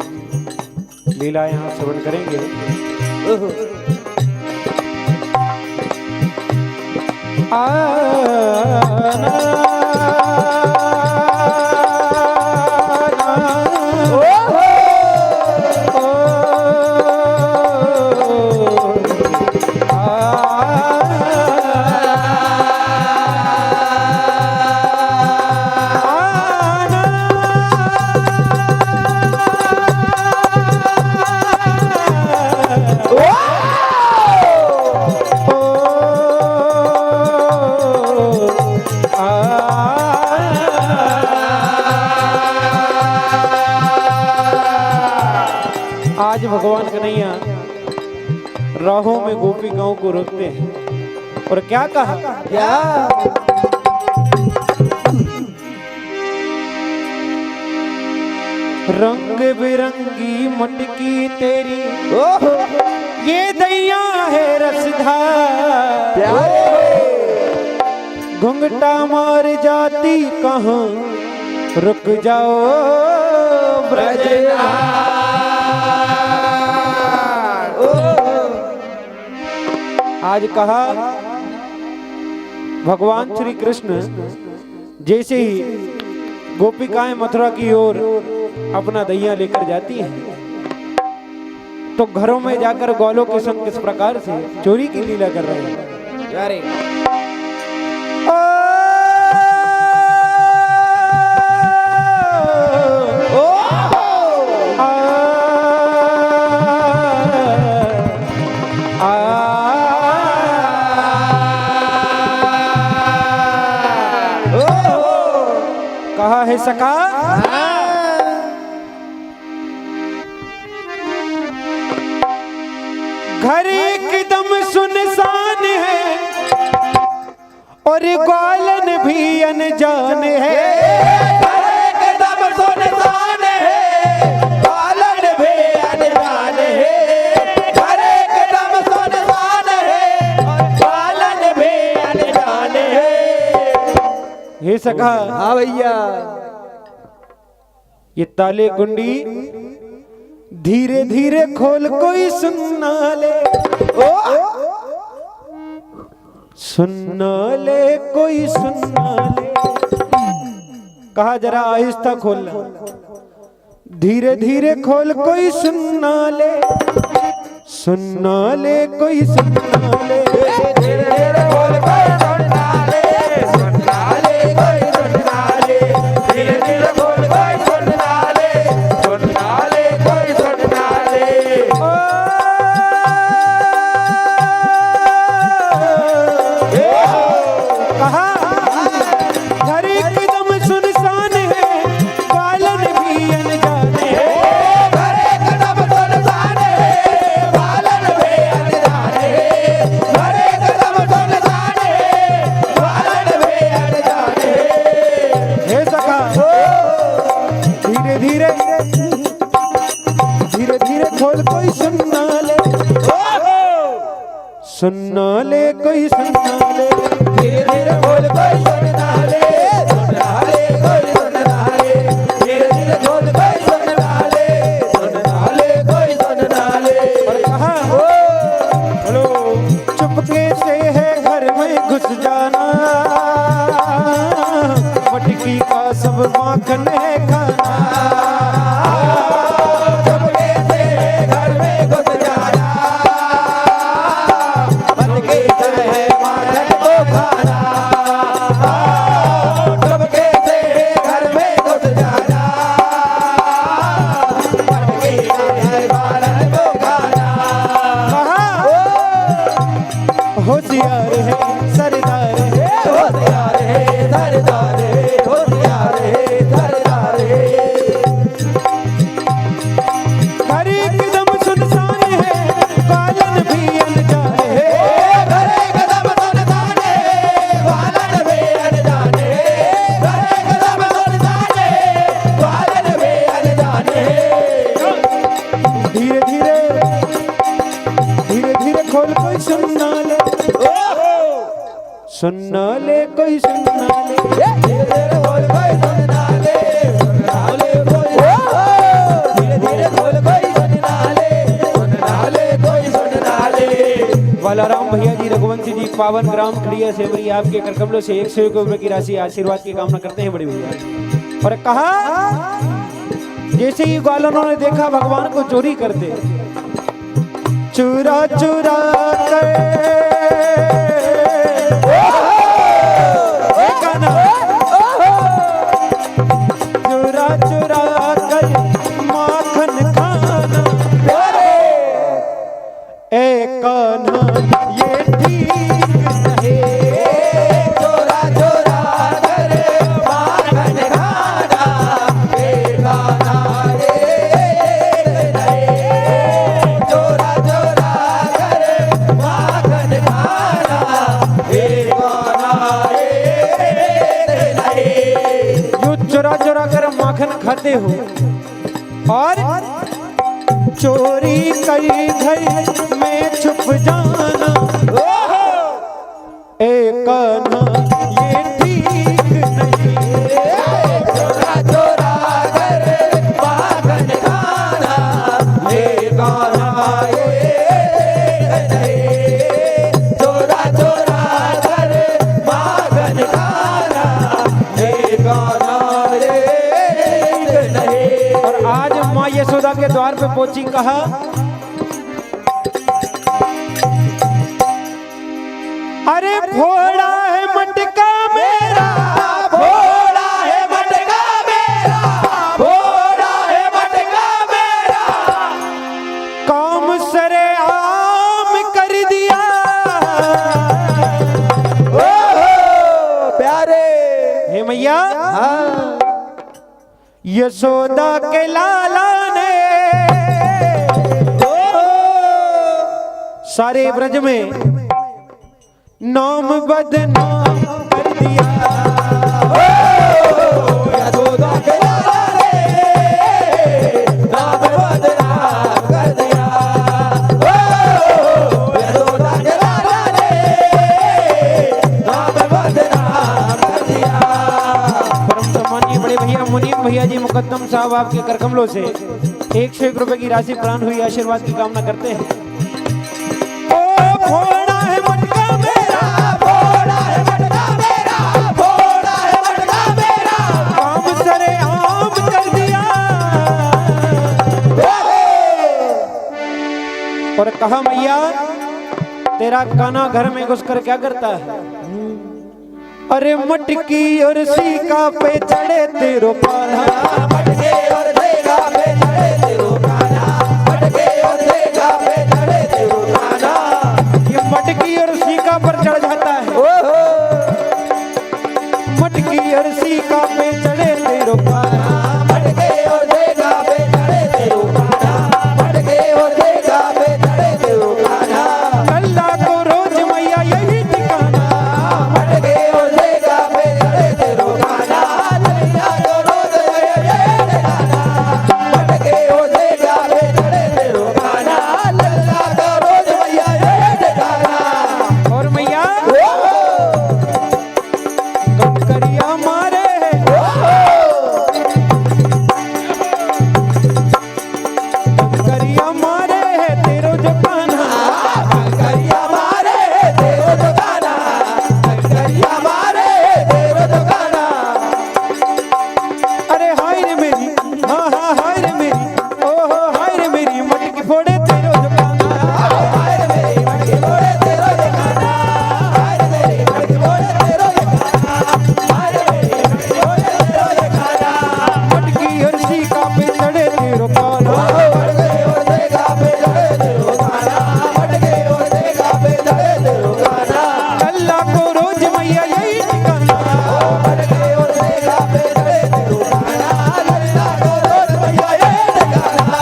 लीला यहाँ श्रवण करेंगे। आज भगवान कन्हैया राहों में गोपिकाओं को रोकते हैं और क्या कहा? क्या रंग बिरंगी मटकी तेरी ये दैया है रसधार, घुंघटा मार जाती कहाँ रुक जाओ ब्रजनार। आज कहा भगवान श्री कृष्ण जैसे ही गोपिकाएं मथुरा की ओर अपना दैया लेकर जाती हैं तो घरों में जाकर ग्वालों के संग किस प्रकार से चोरी की लीला कर रहे हैं। अरे कहा है सका घर एकदम सुनसान है और ग्वालन भी अनजान है। एकदम सुन हे सखा, हाँ भैया, ये ताले कुंडी धीरे धीरे खोल, कोई सुनना ले, सुनना ले, कोई सुनना ले। कहा जरा आहिस्ता खोलना, धीरे धीरे खोल, कोई सुनना ले, सुनना ले, कोई सुनना ले, धीरे धीरे खोल, कोई सुनना ले, सुनना ले, कोई सुनना ले, धीरे धीरे खोल, कोई सुनना ले, सुनना ले, कोई सुनना ले। कहा हर एक दम सुनसान है, बालन भी अनजाने हैं, हर एक दम सुनसान है, बालन भी अनजाने हैं, हर एक दम सुनसान है, बालन भी अनजाने हैं। हे सखा, धीरे धीरे धीरे धीरे खोल, कोई सुनना ले, सुनना ले, कोई सुनना ले, धीरे धीरे खोल, कोई सुनना ले, सुनना ले, कोई सुनना ले, धीरे धीरे खोल, कोई सुनना ले, सुनना ले, कोई सुनना ले। और कहा हेलो, चुपके से है घर में घुस जाना, मटकी का सब माखन है खाना, चुपके से है घर में घुस जाना, मटकी से है माखन को खाना, चुपके से है घर में घुस जाना, मटकी से है माखन को खाना। होशियार है सरदार है, होशियार है सरदार है, होशियार है सरदार है। हर एक दम सुनसान है, बालन भी अनजाने हैं, हर एक दम सुनसान है, बालन भी अनजाने हैं, हर एक दम सुनसान है, बालन भी अनजाने हैं। धीरे धीरे धीरे धीरे खोल, कोई सुनना ले, सुनना ले, कोई सुनना ले, धीरे धीरे खोल, कोई सुनना ले, सुनना ले, कोई धीरे धीरे खोल, कोई सुनना ले, सुनना ले, कोई सुनना ले। बालाराम भैया जी, रघुवंशी जी, पावन ग्राम खड़िया सेवरी आपके कर कमलों से 100 रुपए की राशि आशीर्वाद की कामना करते हैं बड़े भैया। और कहा जैसे ही ग्वालों ने देखा भगवान को चोरी करते, चुरा चुरा कर चुरा चुरा कर माखन खाना, ए कान्हा ये ठीक नहीं, चुरा चुरा कर माखन खाना, ए कान्हा ये नहीं, चुरा चुरा कर माखन खाना, ए कान्हा ये नहीं। यूं चुरा चुरा कर माखन खाते हो और चोरी कई घर में छुप जाना, ए कान्हा ये ठीक नहीं, चोरा चोरा कर माखन खाना, ए कान्हा ये नहीं, चोरा चोरा कर माखन खाना, ए कान्हा ये नहीं। और आज माँ यशोदा के द्वार पे पहुंची, कहा अरे भोला है मटका मेरा, भोला है मटका मेरा, भोला है मटका मेरा, काम सरेआम कर दिया, ओ प्यारे हे मैया, यशोदा के लाला ने सारे ब्रज में नाम बदनाम कर दिया, यशोदा के लाला ने नाम बदनाम कर दिया, यशोदा के लाला ने नाम बदनाम कर दिया। मुकद्दम साहब आपके करकमलों से 101 रुपए की राशि प्रदान हुई, आशीर्वाद की कामना करते हैं। ओ फोड़ा है मटका मेरा, फोड़ा है मटका मेरा, फोड़ा है मटका मेरा, आम सरे आम कर दिया। और कहा मैया तेरा काना घर में घुसकर क्या करता है? अरे मटकी और सीका पे चढ़े तेरो कान्हा, मटके और सीका पे चढ़े तेरो कान्हा, मटके और सीका पे चढ़े तेरो कान्हा। ये मटकी और सीका पर चढ़ जाता है, मटकी और सीका पे चढ़े तेरो कान्हा, मटके और सीका पे चढ़े तेरो कान्हा, मटके और सीका पे चढ़े तेरो कान्हा। अल्लाह को रोज मैया यही ठिकाना, मटके और सीका पे चढ़े तेरो कान्हा, अल्लाह को रोज मैया यही ठिकाना, मटके और सीका पे चढ़े तेरो कान्हा, अल्लाह को रोज मैया यही ठिकाना। और मैया कंकरिया मारे, कंकरिया मारे है तेरो जो कान्हा, कंकरिया मारे है तेरो जो कान्हा, कंकरिया मारे है तेरो जो कान्हा। अरे हाय रे मेरी, हाँ हाँ हाय रे मेरी, ओहो हाय रे मेरी मटकी फोड़े तेरो जो कान्हा, हाय रे मेरी मटकी फोड़े तेरो जो कान्हा, हाय रे मेरी मटकी फोड़े तेरो जो कान्हा, हाय रे मेरी मटकी फोड़े तेरो जो कान्हा। मटकी और सीका पे चढ़े तेरो कान्हा, मटकी और सीका पे चढ़े तेरो कान्हा, मटकी और सीका पे चढ़े तेरो कान्हा। अल्लाह को रोज मैया यही ठिकाना, मटकी और सीका पे चढ़े तेरो कान्हा, अल्लाह को रोज मैया यही ठिकाना,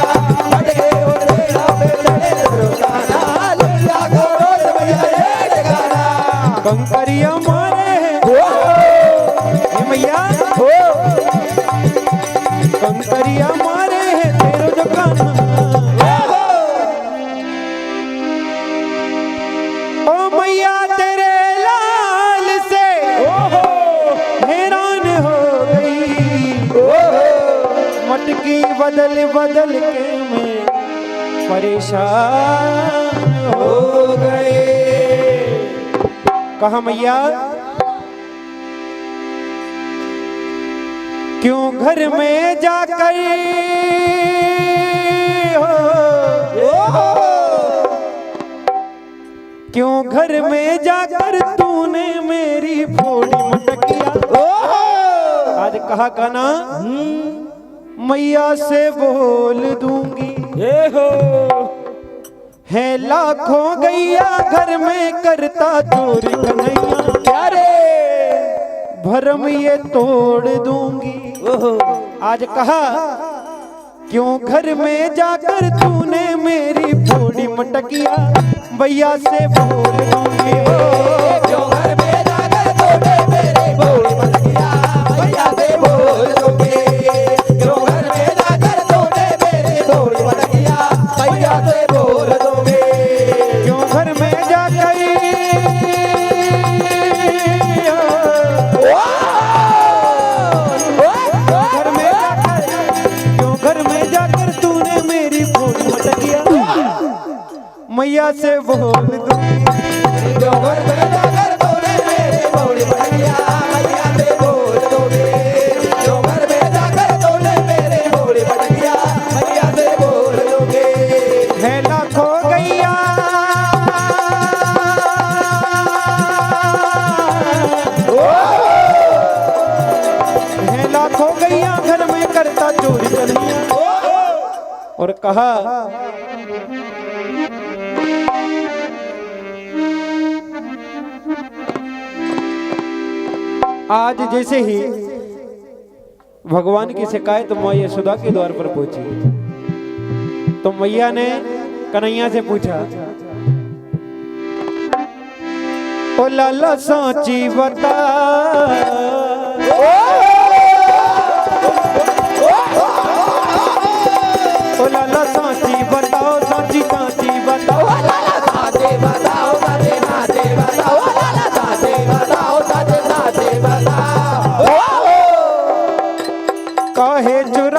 मटकी और सीका पे चढ़े तेरो कान्हा, अल्लाह को रोज मैया यही ठिकाना। कंकरिया मारे हैं ये मैया, कंकरिया मारे हैं तेरो जो कान्हा। ओ मैया तेरे लाल से हैरान हो गई, मटकी बदल बदल के मैं परेशान हो गए। कहा मैया क्यों घर में जाकर क्यों घर में जाकर तूने मेरी फोड़ी मटकिया। आज कहा काना मैया से बोल दूंगी, है लाखों गैया घर में करता चोरी कन्हैया, प्यारे भरम ये तोड़ दूंगी। आज कहा क्यों घर में जाकर तूने मेरी फोड़ी मटकिया, भैया से बोल दूंगी। क्यों घर में जाकर तूने मेरी फोड़ी मटकिया, भैया से बोल दूंगी। क्यों घर में जाकर तूने मेरी फोड़ी मटकिया, भैया से बोल दूंगी। क्यों घर में जाकर मैया से बोल दूंगी। जो घर में जाकर तूने मेरी फोड़ी मटकिया, मैया से बोल दूंगी। जो घर में जाकर तूने मेरी फोड़ी मटकिया, मैया से बोल दूंगी। है लाखों गैया है लाखों गैया घर में करता चोरी कन्हैया। और कहा आज जैसे ही भगवान की शिकायत माँ यशोदा के द्वार पर पहुंची तो मैया ने कन्हैया से पूछा, ओ लाला सोची बता, ओ लाला सोची बताओ, सोची कांची बताओ, लाला सोची बताओ, सोची कांची बताओ, लाला सोची बताओ, सोची कांची बताओ। काहे चुर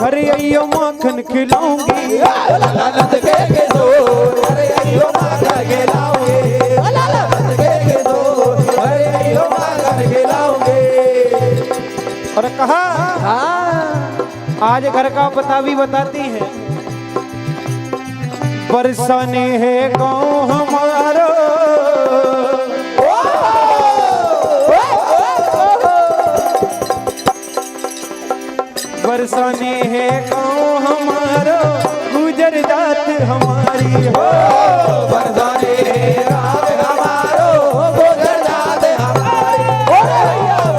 घर आइयो माखन खिलाऊंगी लाला नंद के किशोर अरे आइयो माखन खिलाऊंगी लाला नंद के किशोर अरे आइयो माखन खिलाऊंगी। और कहा आज घर का पता भी बताती है। बरसाने है गाँव हमारो बरसाने है गाँव हमारो गुजर जात हमारी हो बरसाने है गाँव हमारो गुजर जात हमारी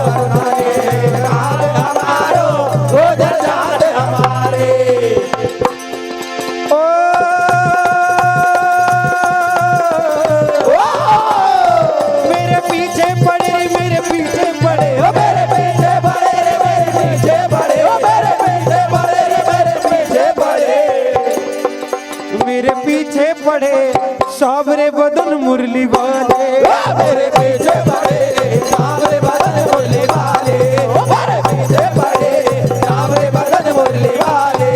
बरसाने है गाँव हमारो गुजर जात हमारे। मेरे पीछे पड़े रे मेरे पीछे पड़े ओ मेरे पीछे पड़े रे मेरे पीछे पड़े ओ मेरे पीछे पड़े रे मेरे पीछे पड़े मेरे पीछे पड़े सावरे बदन मुरली वाले मेरे पीछे पड़े सावरे बदन मुरली वाले ओ मेरे पीछे पड़े सावरे बदन मुरली वाले।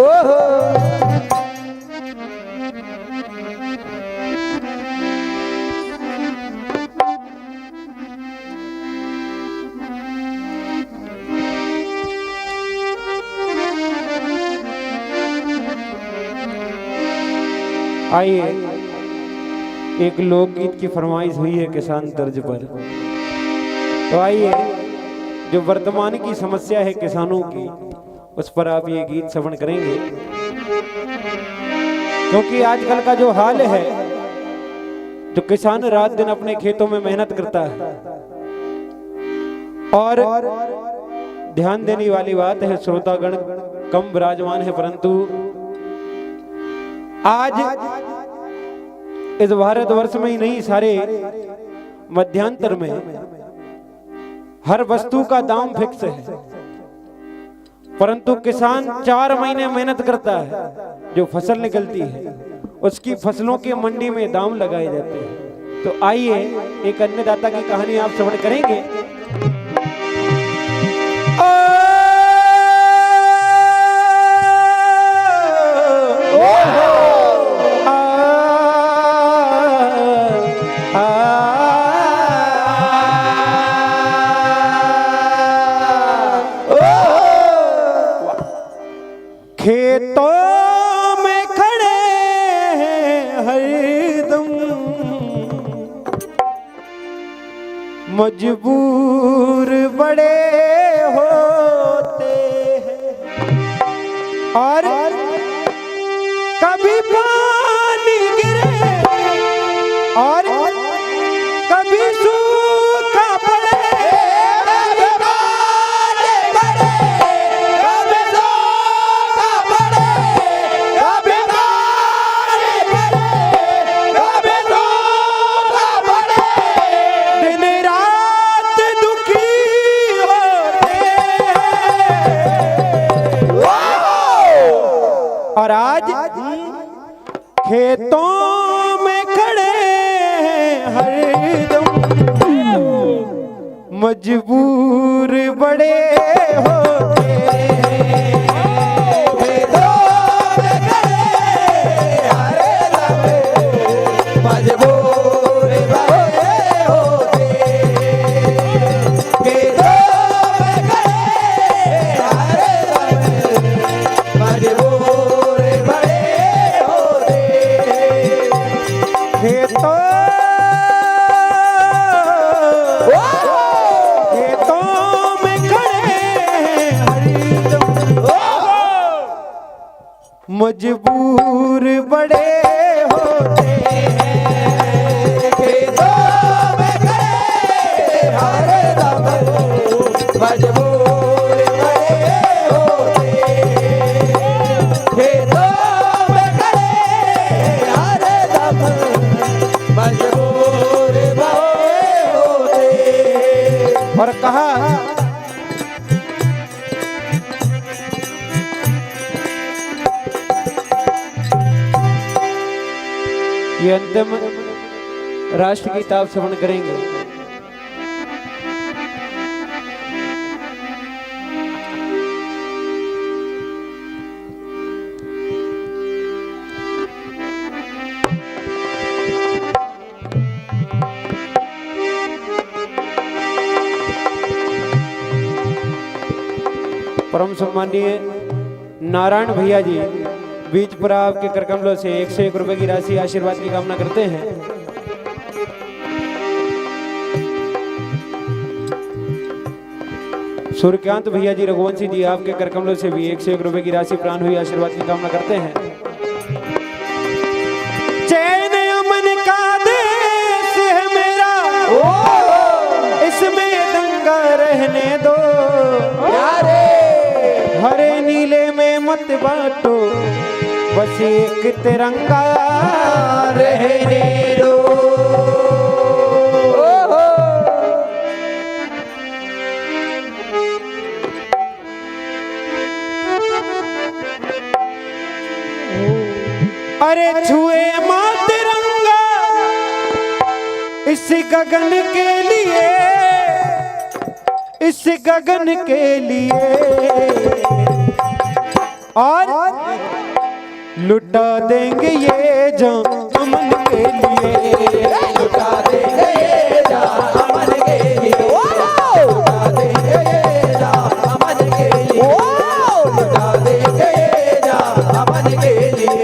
ओहो आइए एक लोकगीत की फरमाइश हुई है किसान तर्ज पर। तो आइए जो वर्तमान की समस्या है किसानों की उस पर आप ये गीत श्रवण करेंगे, क्योंकि आजकल का जो हाल है जो किसान रात दिन अपने खेतों में मेहनत करता है और ध्यान देने वाली बात है श्रोतागण कम विराजमान है, परंतु आज इस भारतवर्ष में ही नहीं सारे मध्यांतर में हर वस्तु का दाम फिक्स है, परंतु किसान 4 महीने मेहनत करता है, जो फसल निकलती है उसकी फसलों के मंडी में दाम लगाए जाते हैं। तो आइए एक अन्नदाता की कहानी आप श्रवण करेंगे। खेतों में खड़े हैं हरदम मजबूर बड़े होते हैं और कभी पानी गिरे और कभी सूखा पड़े और आज खेतों में खड़े हैं हरदम मजबूर बड़े होते हैं। खेतों में खड़े हरदम मजबूर बड़े होते खेतों में खड़े हरदम मजबूर खेतों में खड़े हरदम मजबूर बड़े होते हैं। खेतों में खड़े हरदम मजबूर बड़े होते खेतों में खड़े हरदम मजबूर बड़े होते। और कहा ये अंतिम राष्ट्र गीत आप श्रवण करेंगे। परम सम्मानीय नारायण भैया जी बीजपुरा आपके करकमलों से 101 रुपए की राशि आशीर्वाद की कामना करते हैं। सूर्यकांत भैया जी रघुवंशी जी आपके करकमलों से भी 101 रुपए की राशि प्राण हुई आशीर्वाद की कामना करते हैं। चैन अमन का देश है मेरा, इसमें दंगा रहने दो, हरे नीले में मत बांटो, बस एक तिरंगा रहने दो। अरे छुए माँ तिरंगा इस गगन के लिए, इस गगन के लिए, और लुटा देंगे ये जान अमन के लिए, लुटा देंगे ये जान अमन के लिए, लुटा देंगे ये जान अमन के लिए, लुटा देंगे ये जान अमन के लिए।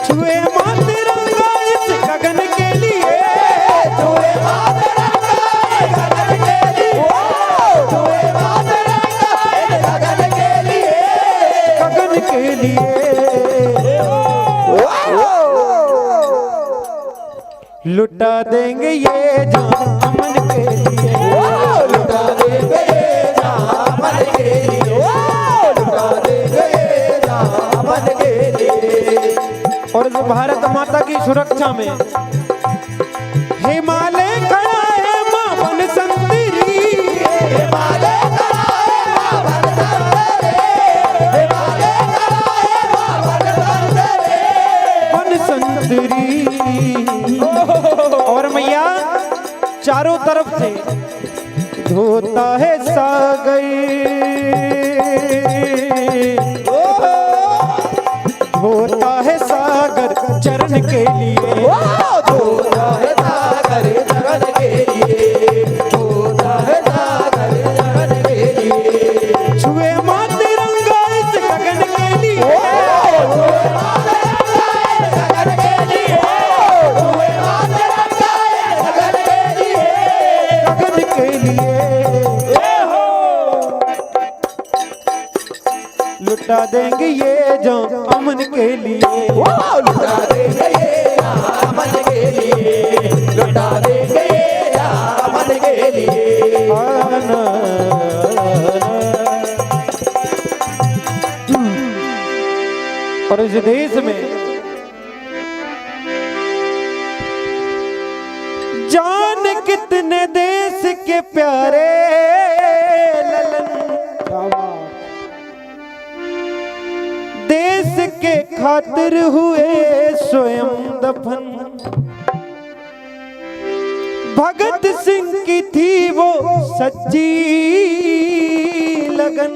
छुए माँ तिरंगा इस गगन के लिए, छुए माँ तिरंगा इस गगन के लिए, छुए माँ तिरंगा इस गगन के लिए, गगन के लिए, लुटा देंगे ये जान अमन के लिए, लुटा देंगे ये जान अमन के लिए, लुटा देंगे ये जान अमन के लिए। और भारत माता की सुरक्षा में हिमालय खड़ा है मां बन संतरी, हिमालय खड़ा है मां बन संतरी, हिमालय खड़ा है मां बन संतरी। और मैया चारों तरफ से धोता है सागर, धोता है सागर चरण के लिए, धोता है सागर चरण के लिए, धोता है सागर चरण के लिए। छुए माँ तिरंगा इस गगन के लिए, छुए माँ तिरंगा इस गगन के लिए, छुए माँ तिरंगा इस गगन के लिए, गगन के लिए। लुटा देंगे ये जान अमन के लिए, लुटा देंगे ये जान अमन के लिए, लुटा देंगे ये जान अमन के लिए। और इस देश में जान कितने देश के प्यारे ललन, देश के खातिर हुए स्वयं दफन। भगत सिंह की थी वो सच्ची लगन,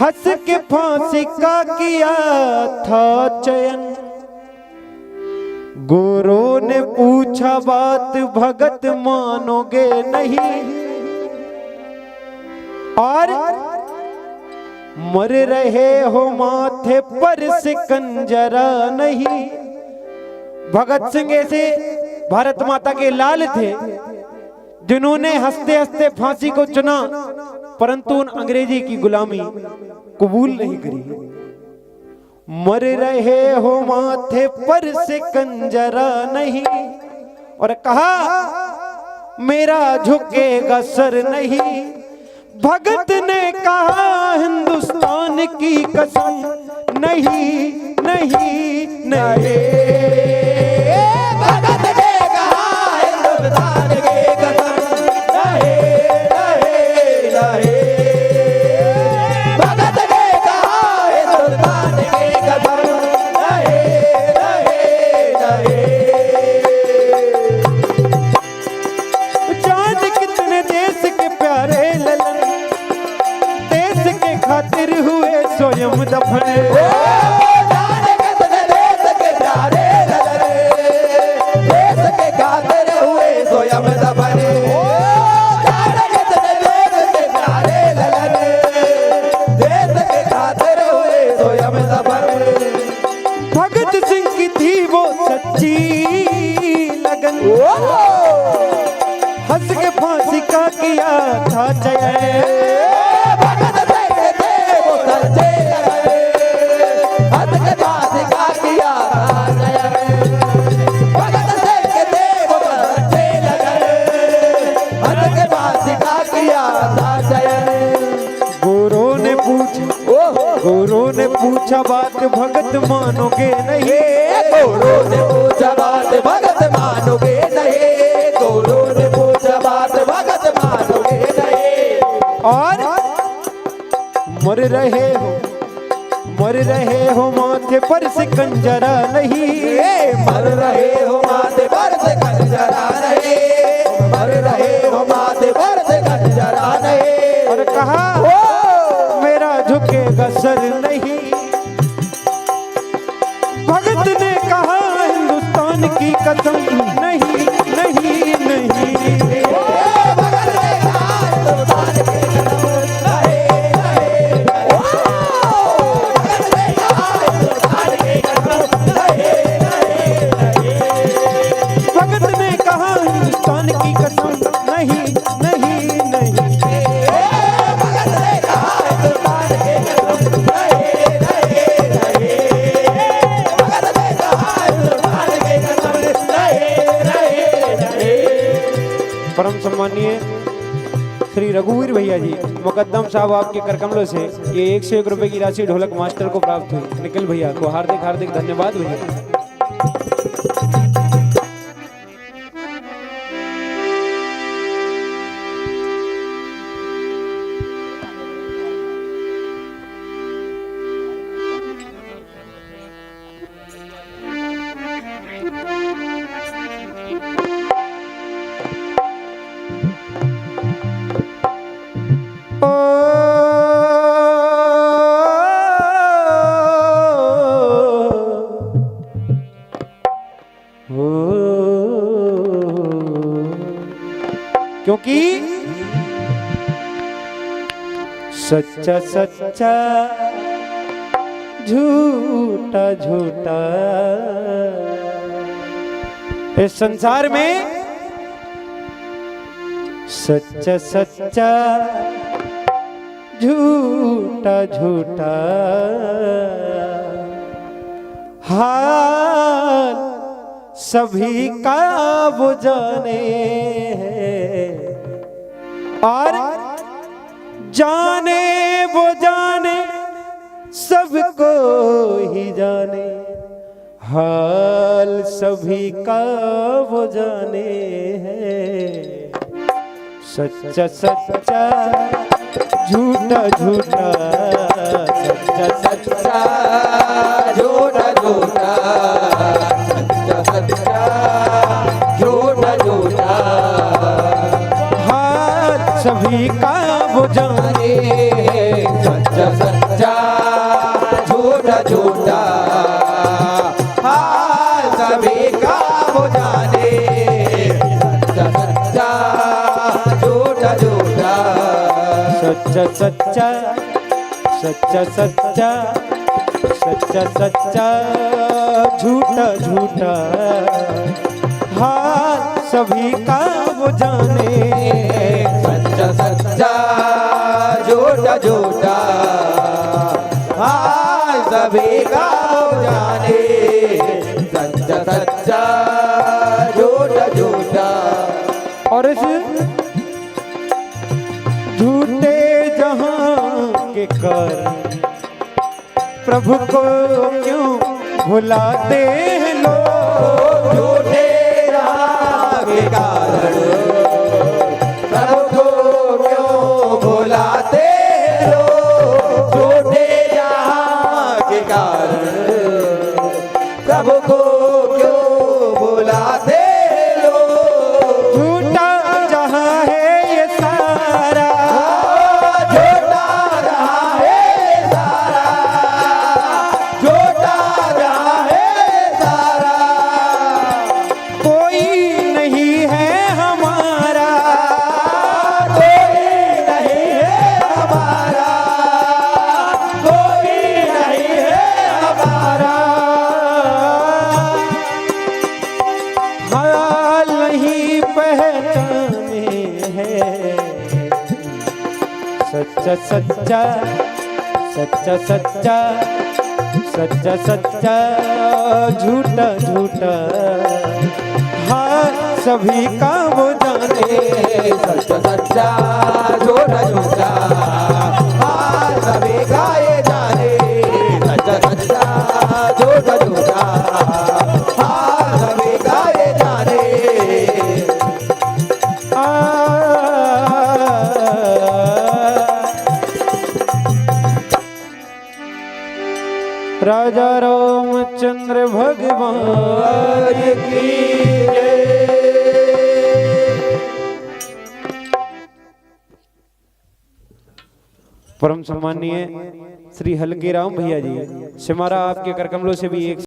हंस के फांसी का किया था चयन। गोरों ने पूछा बात भगत मानोगे नहीं, और मर रहे हो माथे पर सिकंजरा नहीं। भगत सिंह ऐसे भारत माता के लाल थे जिन्होंने हंसते हंसते फांसी को चुना, परंतु उन अंग्रेजी की गुलामी कबूल नहीं करी। मर रहे हो माथे पर सिकंजरा नहीं, और कहा मेरा झुकेगा सर नहीं। भगत ने कहा हिंदुस्तान की कसम, नहीं नहीं नहीं। भगत ने कहा हिंदुस्तान की कसम, नहीं नहीं नहीं। भगत ने कहा हिंदुस्तान की कसम, नहीं नहीं नहीं। जान कितने देश के प्यारे ललन, खातिर हुए स्वयं दफन। जान कितने देश के प्यारे ललन, भगत सिंह की थी वो सच्ची लगन, हंस के फांसी का किया था चयन। भगत सिंह थे वो सच्चे लगन, हंस के फांसी का किया था चयन। भगत सिंह थे वो सच्चे लगन, हंस के फांसी का किया था चयन। गोरों ने पूछा बात भगत मानोगे नहीं, गोरों ने पूछा बात भगत मानोगे नहीं, गोरों ने पूछा बात भगत मानोगे नहीं। और मर रहे हो माथे पर सिकंजरा नहीं, मर रहे हो माथे पर से खंजरा नहीं, मर रहे हो माथे पर से खंजरा नहीं। और कहा मेरा झुकेगा सर नहीं। भगत ने कहा हिंदुस्तान की कसम नहीं नहीं नहीं। भगत ने कहा हिंदुस्तान की कसम नहीं नहीं। भगत ने कहा हिंदुस्तान की कसम नहीं नहीं। भगत ने कहा हिंदुस्तान की कसम नहीं नहीं नहीं। परम सम्मानीय श्री रघुवीर भैया जी मुकद्दम साहब आपके करकमलों से ये 101 रुपए की राशि ढोलक मास्टर को प्राप्त हुई। निखिल भैया को हार्दिक हार्दिक धन्यवाद भैया। क्योंकि सच्चा सच्चा झूठा झूठा इस संसार में सच्चा सच्चा झूठा झूठा हाल सभी का वो जाने और जाने वो जाने सबको ही जाने हाल सभी का वो जाने है। सच्चा सच्चा झूठा झूठा सच्चा सच्चा झूठा झूठा सच्चा सच्चा झूठा झूठा हाल सभी का वो जाने सच्चा सच्चा झूठा झूठा हाल सभी का वो जाने सच्चा सच्चा झूठा झूठा सच्चा सच्चा सच्चा सच्चा सच्चा सच्चा झूठा झूठा हाल सभी का वो जाने सच्चा सच्चा झूठा झूठा हाल सभी का वो जाने सच्चा सच्चा झूठा झूठा। और इस झूठे जहां के कारण प्रभु को क्यों भुलाते हैं लोग। झूठे राह के कारण प्रभु को क्यों भुलाते लोग। झूठे राह के कारण प्रभु को क्यों भुलाते लोग। झूठा जहां है ये सारा झूठा रहा है सारा झूठा रहा है सारा। कोई नहीं है हमारा कोई नहीं है हमारा कोई नहीं है हमारा। सच्चा सच्चा सच्चा सच्चा सच्चा सच्चा झूठा झूठा हाँ सभी का वो जाने सच्चा सच्चा झूठा झूठा हाँ सभी गाए जाने सच्चा सच्चा झूठा झूठा हाँ सभी गाए जाने राजा रामचंद्र भगवान की परम सम्मानीय श्री हल्के राम भैया जी सिमारा आपके कर कमलों से भी एक